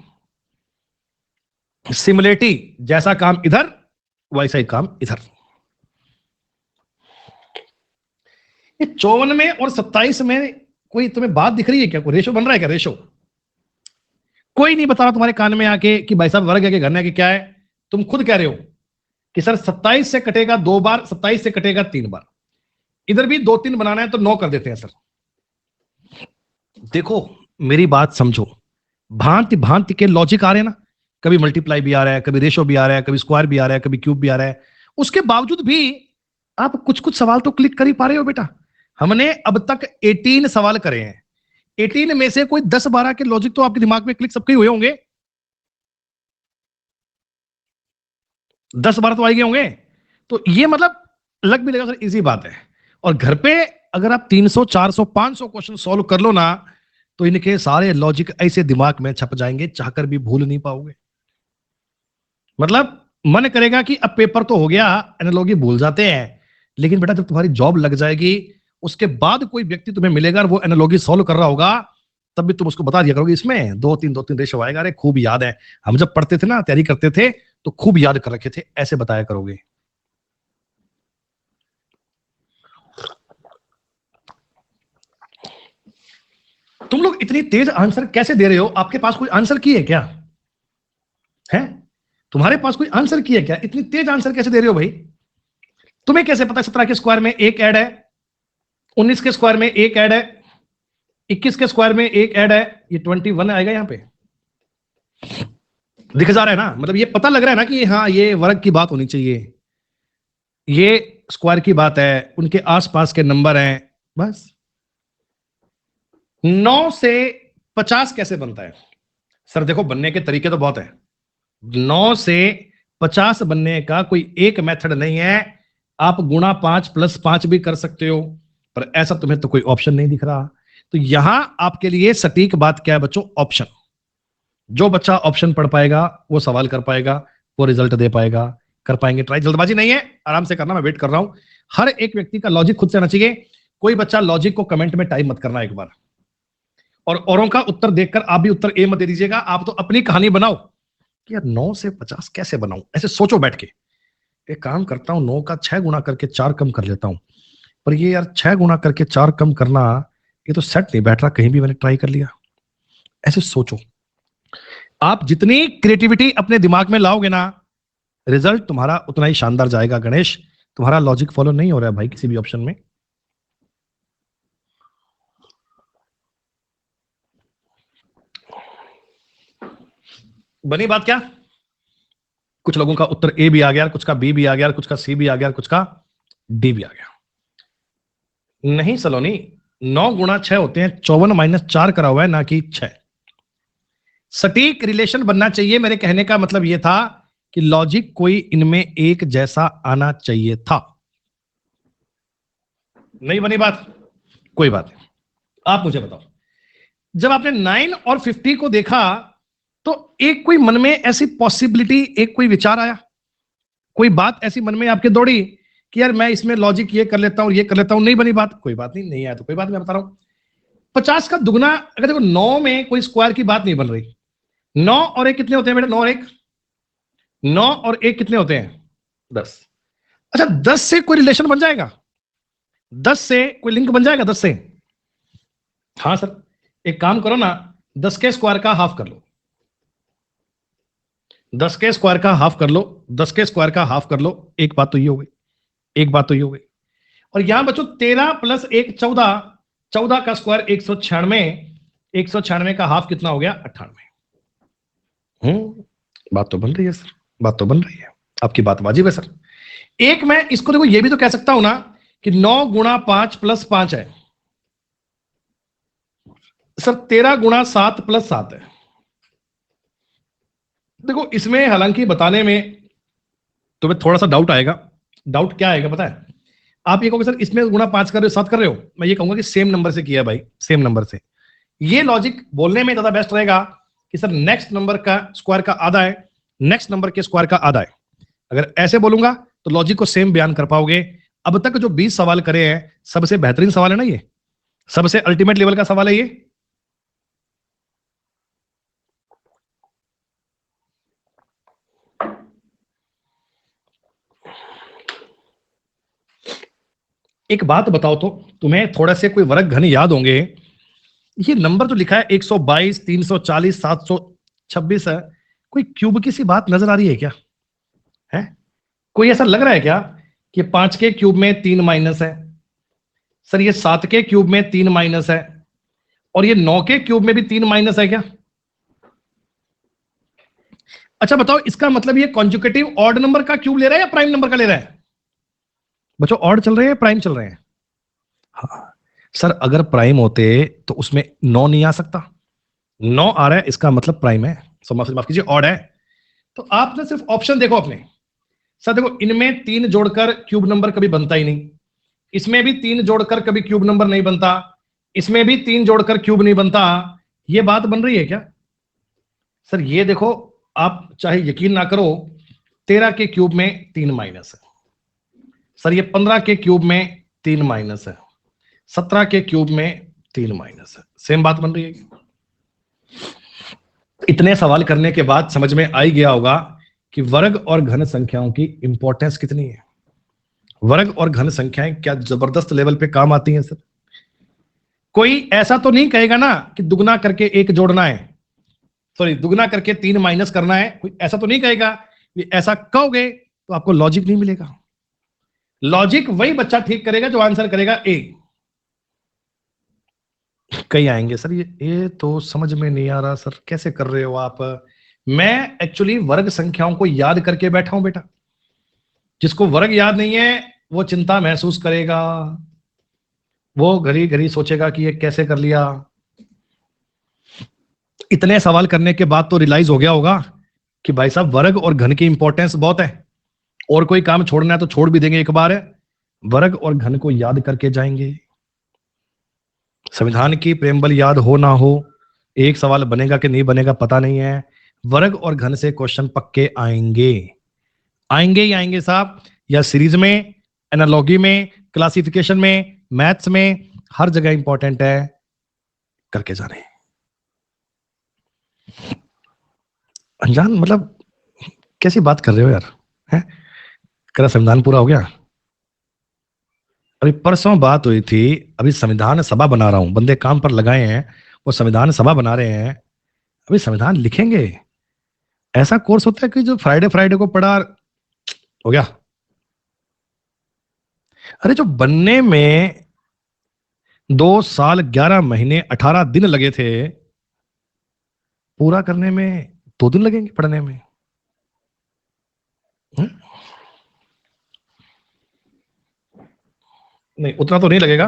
सिमिलरिटी, जैसा काम इधर वैसा ही काम इधर। ये 54 में और 27 में कोई तुम्हें बात दिख रही है क्या, कोई रेशो बन रहा है क्या, रेशो कोई नहीं बता रहा तुम्हारे कान में आके कि भाई साहब वर्ग है कि घन है कि क्या है। तुम खुद कह रहे हो कि सर 27 से कटेगा 2 बार, 27 से कटेगा 3 बार, इधर भी 2 3 बनाना है तो 9 कर देते हैं सर। देखो मेरी बात समझो, भांति भांति के लॉजिक आ रहे हैं ना, कभी मल्टीप्लाई भी आ रहा है, कभी रेशो भी आ रहा है, कभी स्क्वायर भी आ रहा है, कभी क्यूब भी आ रहा है। उसके बावजूद भी आप कुछ कुछ सवाल तो क्लिक कर ही पा रहे हो बेटा। हमने अब तक 18 सवाल करे हैं, 18 में से कोई 10-12 के लॉजिक तो आपके दिमाग में क्लिक सबके हुए होंगे, 10-12 तो आए गए होंगे। तो ये मतलब लग भी लगा सर इजी बात है। और घर पे अगर आप 300 400 500 क्वेश्चन सॉल्व कर लो ना, तो इनके सारे लॉजिक ऐसे दिमाग में छप जाएंगे, चाहकर भी भूल नहीं पाओगे। मतलब मन करेगा कि अब पेपर तो हो गया, एनालॉजी भूल जाते हैं, लेकिन बेटा जब तुम्हारी जॉब लग जाएगी, उसके बाद कोई व्यक्ति तुम्हें मिलेगा और वो एनालॉजी सॉल्व कर रहा होगा, तब भी तुम उसको बता दिया करोगे इसमें 2-3 रेशो आएगा, अरे खूब याद है, हम जब पढ़ते थे ना, तैयारी करते थे तो खूब याद कर रखे थे, ऐसे बताया करोगे। तुम लोग इतनी तेज आंसर कैसे दे रहे हो? आपके पास कोई आंसर की है क्या? है तुम्हारे पास कोई आंसर की है क्या? इतनी तेज आंसर कैसे दे रहे हो भाई? तुम्हें कैसे पता 17 के स्क्वायर में एक ऐड है, 19 के स्क्वायर में एक ऐड है, 21 के स्क्वायर में एक ऐड है, ये 21 आएगा यहां पे, दिख जा रहा है ना? मतलब ये पता लग रहा है ना कि हाँ ये वर्ग की बात होनी चाहिए, ये स्क्वायर की बात है, उनके आसपास के नंबर हैं, बस। 9 से 50 कैसे बनता है? सर देखो बनने के तरीके तो बहुत है, 9 से 50 बनने का कोई एक मेथड नहीं है। आप गुणा 5 प्लस 5 भी कर सकते हो, पर ऐसा तुम्हें तो कोई ऑप्शन नहीं दिख रहा। तो यहां आपके लिए सटीक बात क्या है बच्चों? ऑप्शन। जो बच्चा ऑप्शन पढ़ पाएगा वो सवाल कर पाएगा, वो रिजल्ट दे पाएगा। कर पाएंगे ट्राई, जल्दबाजी नहीं है, आराम से करना, मैं वेट कर रहा हूं। हर एक व्यक्ति का लॉजिक खुद से आना चाहिए। कोई बच्चा लॉजिक को कमेंट में टाइप मत करना एक बार, और औरों का उत्तर देखकर आप भी उत्तर ए मत दे दीजिएगा। आप तो अपनी कहानी बनाओ कि यार 9 से 50 कैसे बनाऊं, ऐसे सोचो बैठ के। एक काम करता हूं, 9 का 6 गुणा करके 4 कम कर लेता हूं, पर ये यार 6 गुणा करके 4 कम करना, ये तो सेट नहीं बैठ रहा, कहीं भी मैंने ट्राई कर लिया। ऐसे सोचो, आप जितनी क्रिएटिविटी अपने दिमाग में लाओगे ना, रिजल्ट तुम्हारा उतना ही शानदार जाएगा। गणेश तुम्हारा लॉजिक फॉलो नहीं हो रहा है भाई किसी भी ऑप्शन में। बनी बात क्या? कुछ लोगों का उत्तर ए भी आ गया, कुछ का बी भी आ गया, कुछ का सी भी आ गया, कुछ का डी भी आ गया। नहीं सलोनी, 9 गुणा 6 होते हैं, 54-4 करा हुआ है ना कि 6। सटीक रिलेशन बनना चाहिए। मेरे कहने का मतलब यह था कि लॉजिक कोई इनमें एक जैसा आना चाहिए था। नहीं बनी बात? कोई बात नहीं। आप मुझे बताओ, जब आपने 9 और 50 को देखा तो एक कोई मन में ऐसी पॉसिबिलिटी, एक कोई विचार आया, कोई बात ऐसी मन में आपके दौड़ी कि यार मैं इसमें लॉजिक ये कर लेता हूं, ये कर लेता हूं? नहीं बनी बात? कोई बात नहीं, नहीं आया तो कोई बात नहीं, मैं बता रहा हूं। 50 का दुगना, अगर देखो 9 में कोई स्क्वायर की बात नहीं बन रही। 9 और 1 कितने होते हैं बेटा? 9 और 1, 9 और 1 कितने होते हैं? 10। अच्छा 10 से कोई रिलेशन बन जाएगा? 10 से कोई लिंक बन जाएगा? 10 से? हाँ सर, एक काम करो ना, 10 के स्क्वायर का हाफ कर लो, 10 के स्क्वायर का हाफ कर लो, 10 के स्क्वायर का हाफ कर लो। एक बात तो ये हो गई, एक बात तो ये हो गई। और यहां बच्चों 13 प्लस 1 14, 14 का स्क्वायर 196, 196 का हाफ कितना हो गया? 98। बात तो बन रही है सर, बात तो बन रही है, आपकी बात वाजिब है सर। एक मैं इसको देखो ये भी तो कह सकता हूं ना कि 9 गुणा 5 प्लस 5 है सर, 13 गुणा 7 प्लस 7 है। देखो इसमें हालांकि बताने में तुम्हें थोड़ा सा डाउट आएगा। डाउट क्या आएगा पता है? आप ये कहोगे सर इसमें गुणा 5 कर रहे हो, 7 कर रहे हो। मैं ये कहूंगा कि सेम नंबर से किया भाई, सेम नंबर से। ये लॉजिक बोलने में ज्यादा बेस्ट रहेगा कि सर नेक्स्ट नंबर का स्क्वायर का आधा है, नेक्स्ट नंबर के स्क्वायर का आधा है। अगर ऐसे बोलूंगा तो लॉजिक को सेम बयान कर पाओगे। अब तक जो 20 सवाल करे हैं, सबसे बेहतरीन सवाल है ना ये, सबसे अल्टीमेट लेवल का सवाल है ये। एक बात बताओ तो, तुम्हें थोड़ा से कोई वर्ग घन याद होंगे? ये नंबर जो लिखा है 122, 340, 726 है, कोई क्यूब की सी बात नजर आ रही है क्या? है कोई ऐसा लग रहा है क्या कि 5 के क्यूब में 3 माइनस है? सर ये 7 के क्यूब में 3 माइनस है, और ये 9 के क्यूब में भी 3 माइनस है क्या? अच्छा बताओ, इसका मतलब ये कॉन्जुगेटिव ऑड नंबर का क्यूब ले रहा है या प्राइम नंबर का ले रहा है? बच्चों ऑड चल रहे हैं, प्राइम चल रहे हैं? हाँ सर, अगर प्राइम होते तो उसमें 9 नहीं आ सकता। 9 आ रहा है, इसका मतलब प्राइम है। माफ कीजिए, ऑड है। तो आपने सिर्फ ऑप्शन देखो अपने। सर देखो, इनमें 3 जोड़कर क्यूब नंबर कभी बनता ही नहीं, इसमें भी 3 जोड़कर कभी क्यूब नंबर नहीं बनता, इसमें भी 3 जोड़कर क्यूब नहीं बनता। ये बात बन रही है क्या? सर ये देखो, आप चाहे यकीन ना करो, 13 के क्यूब में 3 माइनस है। सर ये 15 के क्यूब में 3 माइनस है, 17 के क्यूब में 3 माइनस है। सेम बात बन रही है। इतने सवाल करने के बाद समझ में आ ही गया होगा कि वर्ग और घन संख्याओं की इंपॉर्टेंस कितनी है। वर्ग और घन संख्याएं क्या जबरदस्त लेवल पे काम आती हैं सर। कोई ऐसा तो नहीं कहेगा ना कि दुगना करके 1 जोड़ना है, सॉरी दुगना करके 3 माइनस करना है। कोई ऐसा तो नहीं कहेगा। ऐसा कहोगे तो आपको लॉजिक नहीं मिलेगा। लॉजिक वही बच्चा ठीक करेगा जो आंसर करेगा ए। कई आएंगे सर, ये तो समझ में नहीं आ रहा सर, कैसे कर रहे हो आप? मैं एक्चुअली वर्ग संख्याओं को याद करके बैठा हूं बेटा। जिसको वर्ग याद नहीं है वो चिंता महसूस करेगा, वो घड़ी घड़ी सोचेगा कि ये कैसे कर लिया। इतने सवाल करने के बाद तो रियलाइज हो गया होगा कि भाई साहब वर्ग और घन की इंपॉर्टेंस बहुत है, और कोई काम छोड़ना है तो छोड़ भी देंगे एक बार, वर्ग और घन को याद करके जाएंगे। संविधान की प्रेमबल याद हो ना हो, एक सवाल बनेगा कि नहीं बनेगा पता नहीं है। वर्ग और घन से क्वेश्चन पक्के आएंगे, आएंगे ही आएंगे साहब। या सीरीज में, एनालॉगी में, क्लासिफिकेशन में, मैथ्स में, हर जगह इंपॉर्टेंट है, करके जाने। अनजान मतलब कैसी बात कर रहे हो यार, हैं? करा संविधान पूरा हो गया? अभी परसों बात हुई थी, अभी संविधान सभा बना रहा हूं, बंदे काम पर लगाए हैं, वो संविधान सभा बना रहे हैं, अभी संविधान लिखेंगे। ऐसा कोर्स होता है कि जो फ्राइडे फ्राइडे को पढ़ा हो गया। अरे जो बनने में 2 साल 11 महीने 18 दिन लगे थे, पूरा करने में 2 दिन लगेंगे पढ़ने में। नहीं उतना तो नहीं लगेगा।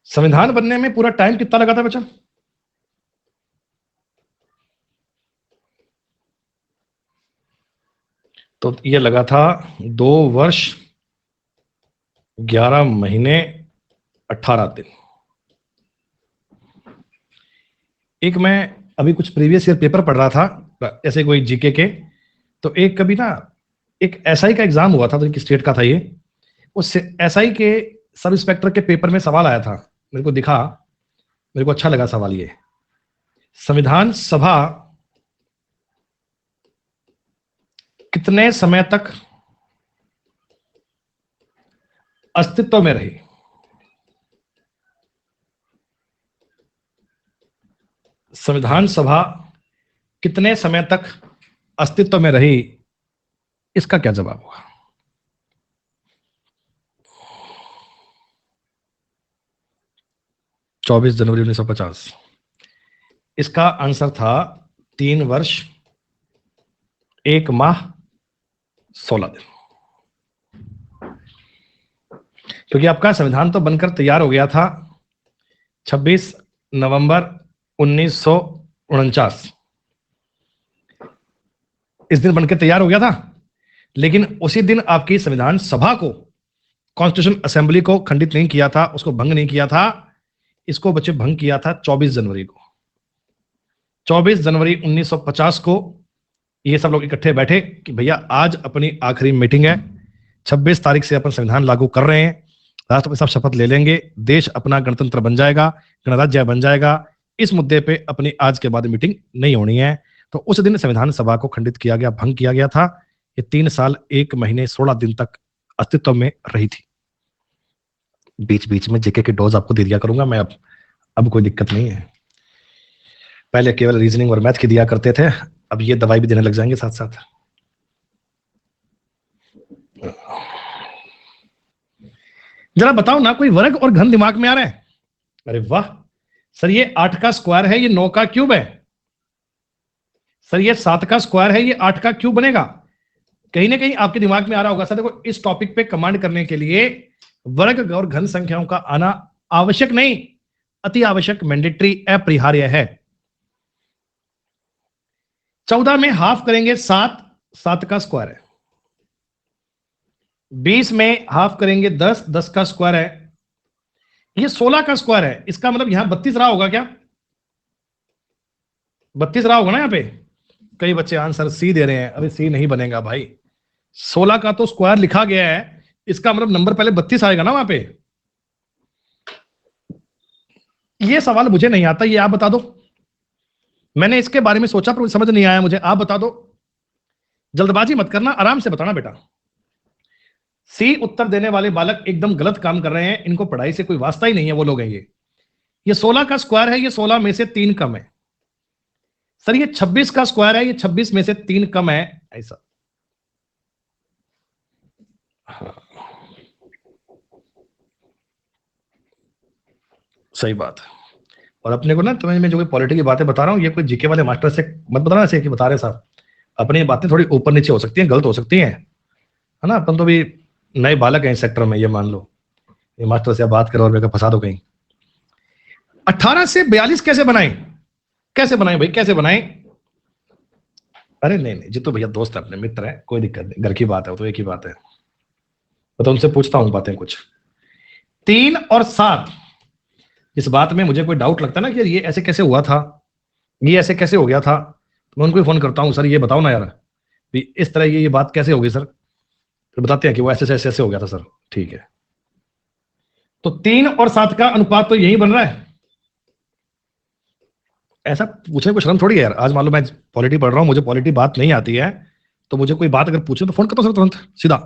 संविधान बनने में पूरा टाइम कितना लगा था बच्चा? तो ये लगा था 2 वर्ष 11 महीने 18 दिन। एक मैं अभी कुछ प्रीवियस ईयर पेपर पढ़ रहा था, ऐसे कोई जीके के, तो एक कभी ना एक एसआई का एग्जाम हुआ था, तो स्टेट का था ये। उस एसआई के सब इंस्पेक्टर के पेपर में सवाल आया था, मेरे को दिखा, मेरे को अच्छा लगा सवाल ये। संविधान सभा कितने समय तक अस्तित्व में रही? संविधान सभा कितने समय तक अस्तित्व में रही, इसका क्या जवाब होगा? चौबीस जनवरी 1950। इसका आंसर था 3 वर्ष 1 माह 16 दिन। क्योंकि आपका संविधान तो बनकर तैयार हो गया था 26 नवंबर 1949, इस दिन बनकर तैयार हो गया था। लेकिन उसी दिन आपकी संविधान सभा को, कॉन्स्टिट्यूशन असेंबली को खंडित नहीं किया था, उसको भंग नहीं किया था। इसको बच्चे भंग किया था 24 जनवरी को। 24 जनवरी 1950 को ये सब लोग इकट्ठे बैठे कि भैया आज अपनी आखिरी मीटिंग है, 26 तारीख से अपन संविधान लागू कर रहे हैं, राष्ट्रपति साहब शपथ ले लेंगे, देश अपना गणतंत्र बन जाएगा, गणराज्य बन जाएगा। इस मुद्दे पे अपनी आज के बाद मीटिंग नहीं होनी है। तो उस दिन संविधान सभा को खंडित किया गया, भंग किया गया था। ये 3 साल 1 महीने 16 दिन तक अस्तित्व में रही थी। बीच बीच में जेके की डोज आपको दे दिया करूंगा मैं, अब कोई दिक्कत नहीं है। पहले केवल रीजनिंग और मैथ की दिया करते थे, अब ये दवाई भी देने लग जाएंगे साथ साथ। जरा बताओ ना, कोई वर्ग और घन दिमाग में आ रहा है? अरे वाह सर, ये 8 का स्क्वायर है, ये 9 का क्यूब है। सर ये 7 का स्क्वायर है, ये 8 का क्यूब बनेगा। कहीं ना कहीं आपके दिमाग में आ रहा होगा सर देखो, इस टॉपिक पे कमांड करने के लिए वर्ग और घन संख्याओं का आना आवश्यक नहीं, अति आवश्यक, मैंडेटरी, अपरिहार्य है। 14 में हाफ करेंगे 7, 7 का स्क्वायर है। 20 में हाफ करेंगे 10, 10 का स्क्वायर है। ये 16 का स्क्वायर है, इसका मतलब यहां 32 रहा होगा क्या? 32 रहा होगा ना यहाँ पे। कई बच्चे आंसर सी दे रहे हैं, अभी सी नहीं बनेगा भाई, 16 का तो स्क्वायर लिखा गया है, इसका मतलब नंबर पहले 32 आएगा ना वहां पे। ये सवाल मुझे नहीं आता, ये आप बता दो। मैंने इसके बारे में सोचा पर समझ नहीं आया मुझे, आप बता दो। जल्दबाजी मत करना, आराम से बताना बेटा। सी उत्तर देने वाले बालक एकदम गलत काम कर रहे हैं, इनको पढ़ाई से कोई वास्ता ही नहीं है, वो लोग हैं ये 16 का स्क्वायर है, ये 16 में से 3 कम है। सर ये 26 का स्क्वायर है, ये 26 में से 3 कम है, ऐसा। हाँ। सही बात है। और अपने को ना, तुम्हें मैं जो पॉलिटिक्स की बातें बता रहा हूँ, ये कोई जीके वाले मास्टर से मत बताना ऐसे कि बता रहे साहब, अपनी बातें थोड़ी ऊपर नीचे हो सकती हैं, गलत हो सकती हैं, है ना। अपन तो भी नए बालक हैं इस सेक्टर में, ये मान लो। ये मास्टर से बात करो और मेरे को फंसा दो कहीं। 18 से 42 कैसे बनाए? कैसे बनाए भाई, कैसे बनाए? अरे नहीं नहीं, जितो भैया दोस्त है, अपने मित्र है, कोई दिक्कत नहीं, घर की बात है, वो तो एक ही बात है। मैं तो उनसे पूछता हूँ बातें कुछ। 3 और 7, इस बात में मुझे कोई डाउट लगता है ना कि ये ऐसे कैसे हुआ था, ये ऐसे कैसे हो गया था, तो मैं उनको फोन करता हूँ, सर ये बताओ ना यार, इस तरह ये बात कैसे हो गई सर। फिर बताते हैं कि वो ऐसे ऐसे ऐसे हो गया था सर। ठीक है, तो 3 और 7 का अनुपात तो यही बन रहा है। ऐसा पूछने को शर्म थोड़ी है यार। आज मान लो मैं पॉलिटी पढ़ रहा हूँ, मुझे पॉलिटी बात नहीं आती है, तो मुझे कोई बात अगर पूछे तो फोन करता हूँ सर तुरंत सीधा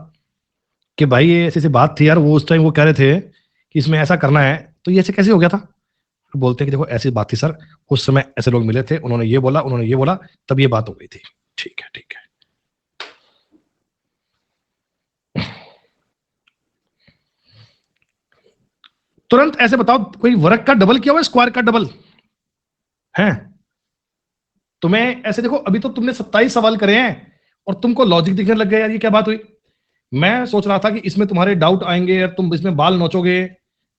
कि भाई ये ऐसी ऐसी बात थी यार, वो उस टाइम वो कह रहे थे कि इसमें ऐसा करना है, तो ये ऐसे कैसे हो गया था। बोलते हैं कि देखो ऐसी बात थी सर, उस समय ऐसे लोग मिले थे, उन्होंने ये बोला, उन्होंने ये बोला, तब ये बात हो गई थी। ठीक है ठीक है। तुरंत ऐसे बताओ, कोई वर्ग का डबल किया हुआ है, स्क्वायर का डबल है? तुम्हें ऐसे देखो, अभी तो तुमने 27 सवाल करे हैं और तुमको लॉजिक दिखने लग गया यार, ये क्या बात हुई। मैं सोच रहा था कि इसमें तुम्हारे डाउट आएंगे और तुम इसमें बाल नोचोगे,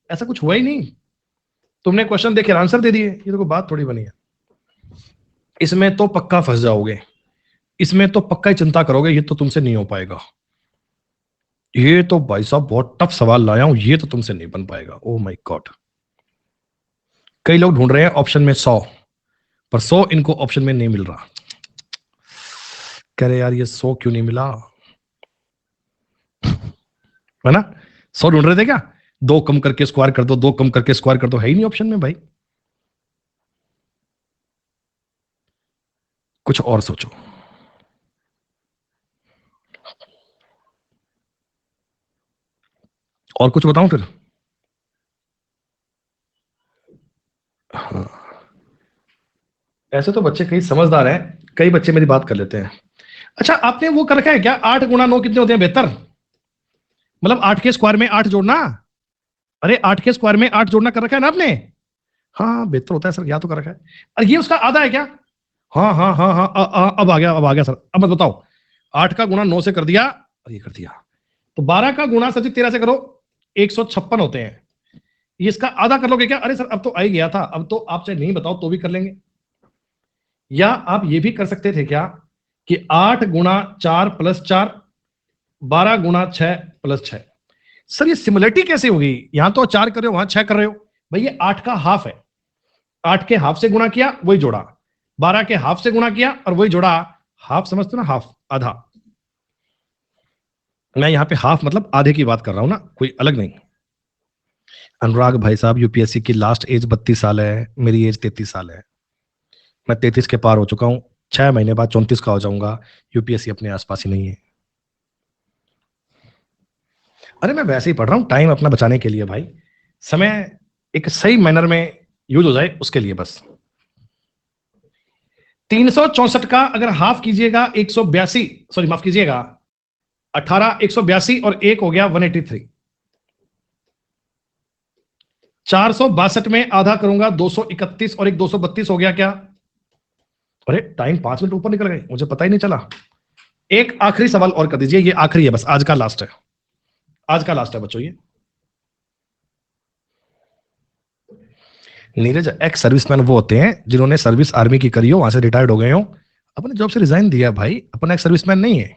ऐसा कुछ हुआ ही नहीं। तुमने क्वेश्चन देखे आंसर दे दिए, ये तो कोई बात थोड़ी बनी है। इसमें तो पक्का फंस जाओगे, इसमें तो पक्का ही चिंता करोगे, ये तो तुमसे नहीं हो पाएगा। ये तो भाई साहब बहुत टफ सवाल लाया हूं, ये तो तुमसे नहीं बन पाएगा। Oh my God. कई लोग ढूंढ रहे हैं ऑप्शन में 100, पर 100 इनको ऑप्शन में नहीं मिल रहा। कह रहे यार ये 100 क्यों नहीं मिला, है ना। 100 ढूंढ रहे थे क्या, 2 कम करके स्क्वायर कर दो, 2 कम करके स्क्वायर कर दो, है ही नहीं ऑप्शन में भाई। कुछ और सोचो। और कुछ बताऊं फिर? हाँ। ऐसे तो बच्चे कई समझदार हैं, कई बच्चे मेरी बात कर लेते हैं। अच्छा आपने वो कर रखा है क्या, 8 गुणा 9 कितने होते हैं, 72? मतलब 8 के स्क्वायर में 8 जोड़ना। अरे 8 के स्क्वायर में 8 जोड़ना कर रखा है ना आपने? हाँ बेहतर होता है सर, या तो कर रखा है। अरे ये उसका आधा है क्या? हाँ हाँ हाँ हाँ, अब आ गया, अब आ गया सर। अब मत बताओ, 8 का गुणा 9 से कर दिया और ये कर दिया, तो 12 का गुणा सचिव 13 से करो, 156 होते हैं। ये इसका आधा कर लोगे क्या? अरे सर अब तो आ ही गया था, अब तो आप चाहे नहीं बताओ तो भी कर लेंगे। या आप ये भी कर सकते थे क्या कि 8 गुणा 4 प्लस 4, 12 गुणा 6 प्लस 6। सर ये सिमिलरिटी कैसे होगी, यहां तो 4 कर रहे हो, वहां 6 कर रहे हो। भाई ये 8 का हाफ है, 8 के हाफ से गुणा किया वही जोड़ा, 12 के हाफ से गुणा किया और वही जोड़ा। हाफ समझते हो ना, हाफ, आधा। मैं यहां पे हाफ मतलब आधे की बात कर रहा हूं ना, कोई अलग नहीं। अनुराग भाई साहब, यूपीएससी की लास्ट एज 32 साल है, मेरी एज 33 साल है, मैं 33 के पार हो चुका हूं, 6 महीने बाद 34 का हो जाऊंगा। यूपीएससी अपने आसपास ही नहीं है। अरे मैं वैसे ही पढ़ रहा हूं, टाइम अपना बचाने के लिए भाई, समय एक सही मैनर में यूज हो जाए उसके लिए बस। 364 का अगर हाफ कीजिएगा 182, सॉरी माफ कीजिएगा 18, 182 और 1 हो गया 183। 462 में आधा करूंगा 231 और एक 232 हो गया क्या? अरे टाइम 5 मिनट ऊपर निकल गए, मुझे पता ही नहीं चला। एक आखिरी सवाल और कर दीजिए, ये आखिरी है, बस आज का लास्ट है, आज का लास्ट है बच्चों। ये नीरज, एक्स सर्विसमैन वो होते हैं जिन्होंने सर्विस आर्मी की करी हो, वहां से रिटायर्ड हो गए हो, अपने जॉब से रिजाइन दिया। भाई अपन एक्स सर्विसमैन नहीं है,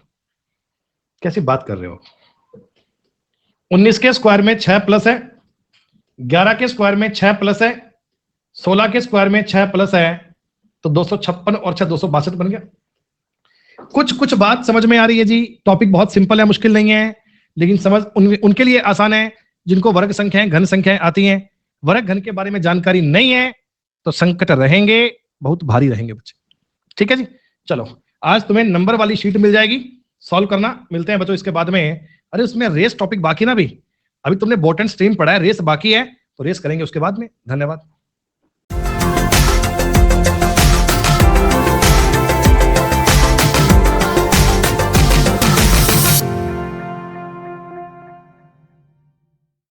कैसी बात कर रहे हो? 19 के स्क्वायर में 6 प्लस है, 11 के स्क्वायर में 6 प्लस है, 16 के स्क्वायर में 6 प्लस है, तो 256 और 6 262 बन गया। कुछ कुछ बात समझ में आ रही है जी? टॉपिक बहुत सिंपल है, मुश्किल नहीं है, लेकिन समझ उनके लिए आसान है जिनको वर्ग संख्याएं घन संख्याएं आती हैं। वर्ग घन के बारे में जानकारी नहीं है तो संकट रहेंगे, बहुत भारी रहेंगे बच्चे। ठीक है जी, चलो आज तुम्हें नंबर वाली शीट मिल जाएगी, सॉल्व करना। मिलते हैं बच्चों इसके बाद में। अरे उसमें रेस टॉपिक बाकी ना, भी अभी तुमने बोट एंड स्ट्रीम पढ़ा है, रेस बाकी है, तो रेस करेंगे उसके बाद में। धन्यवाद।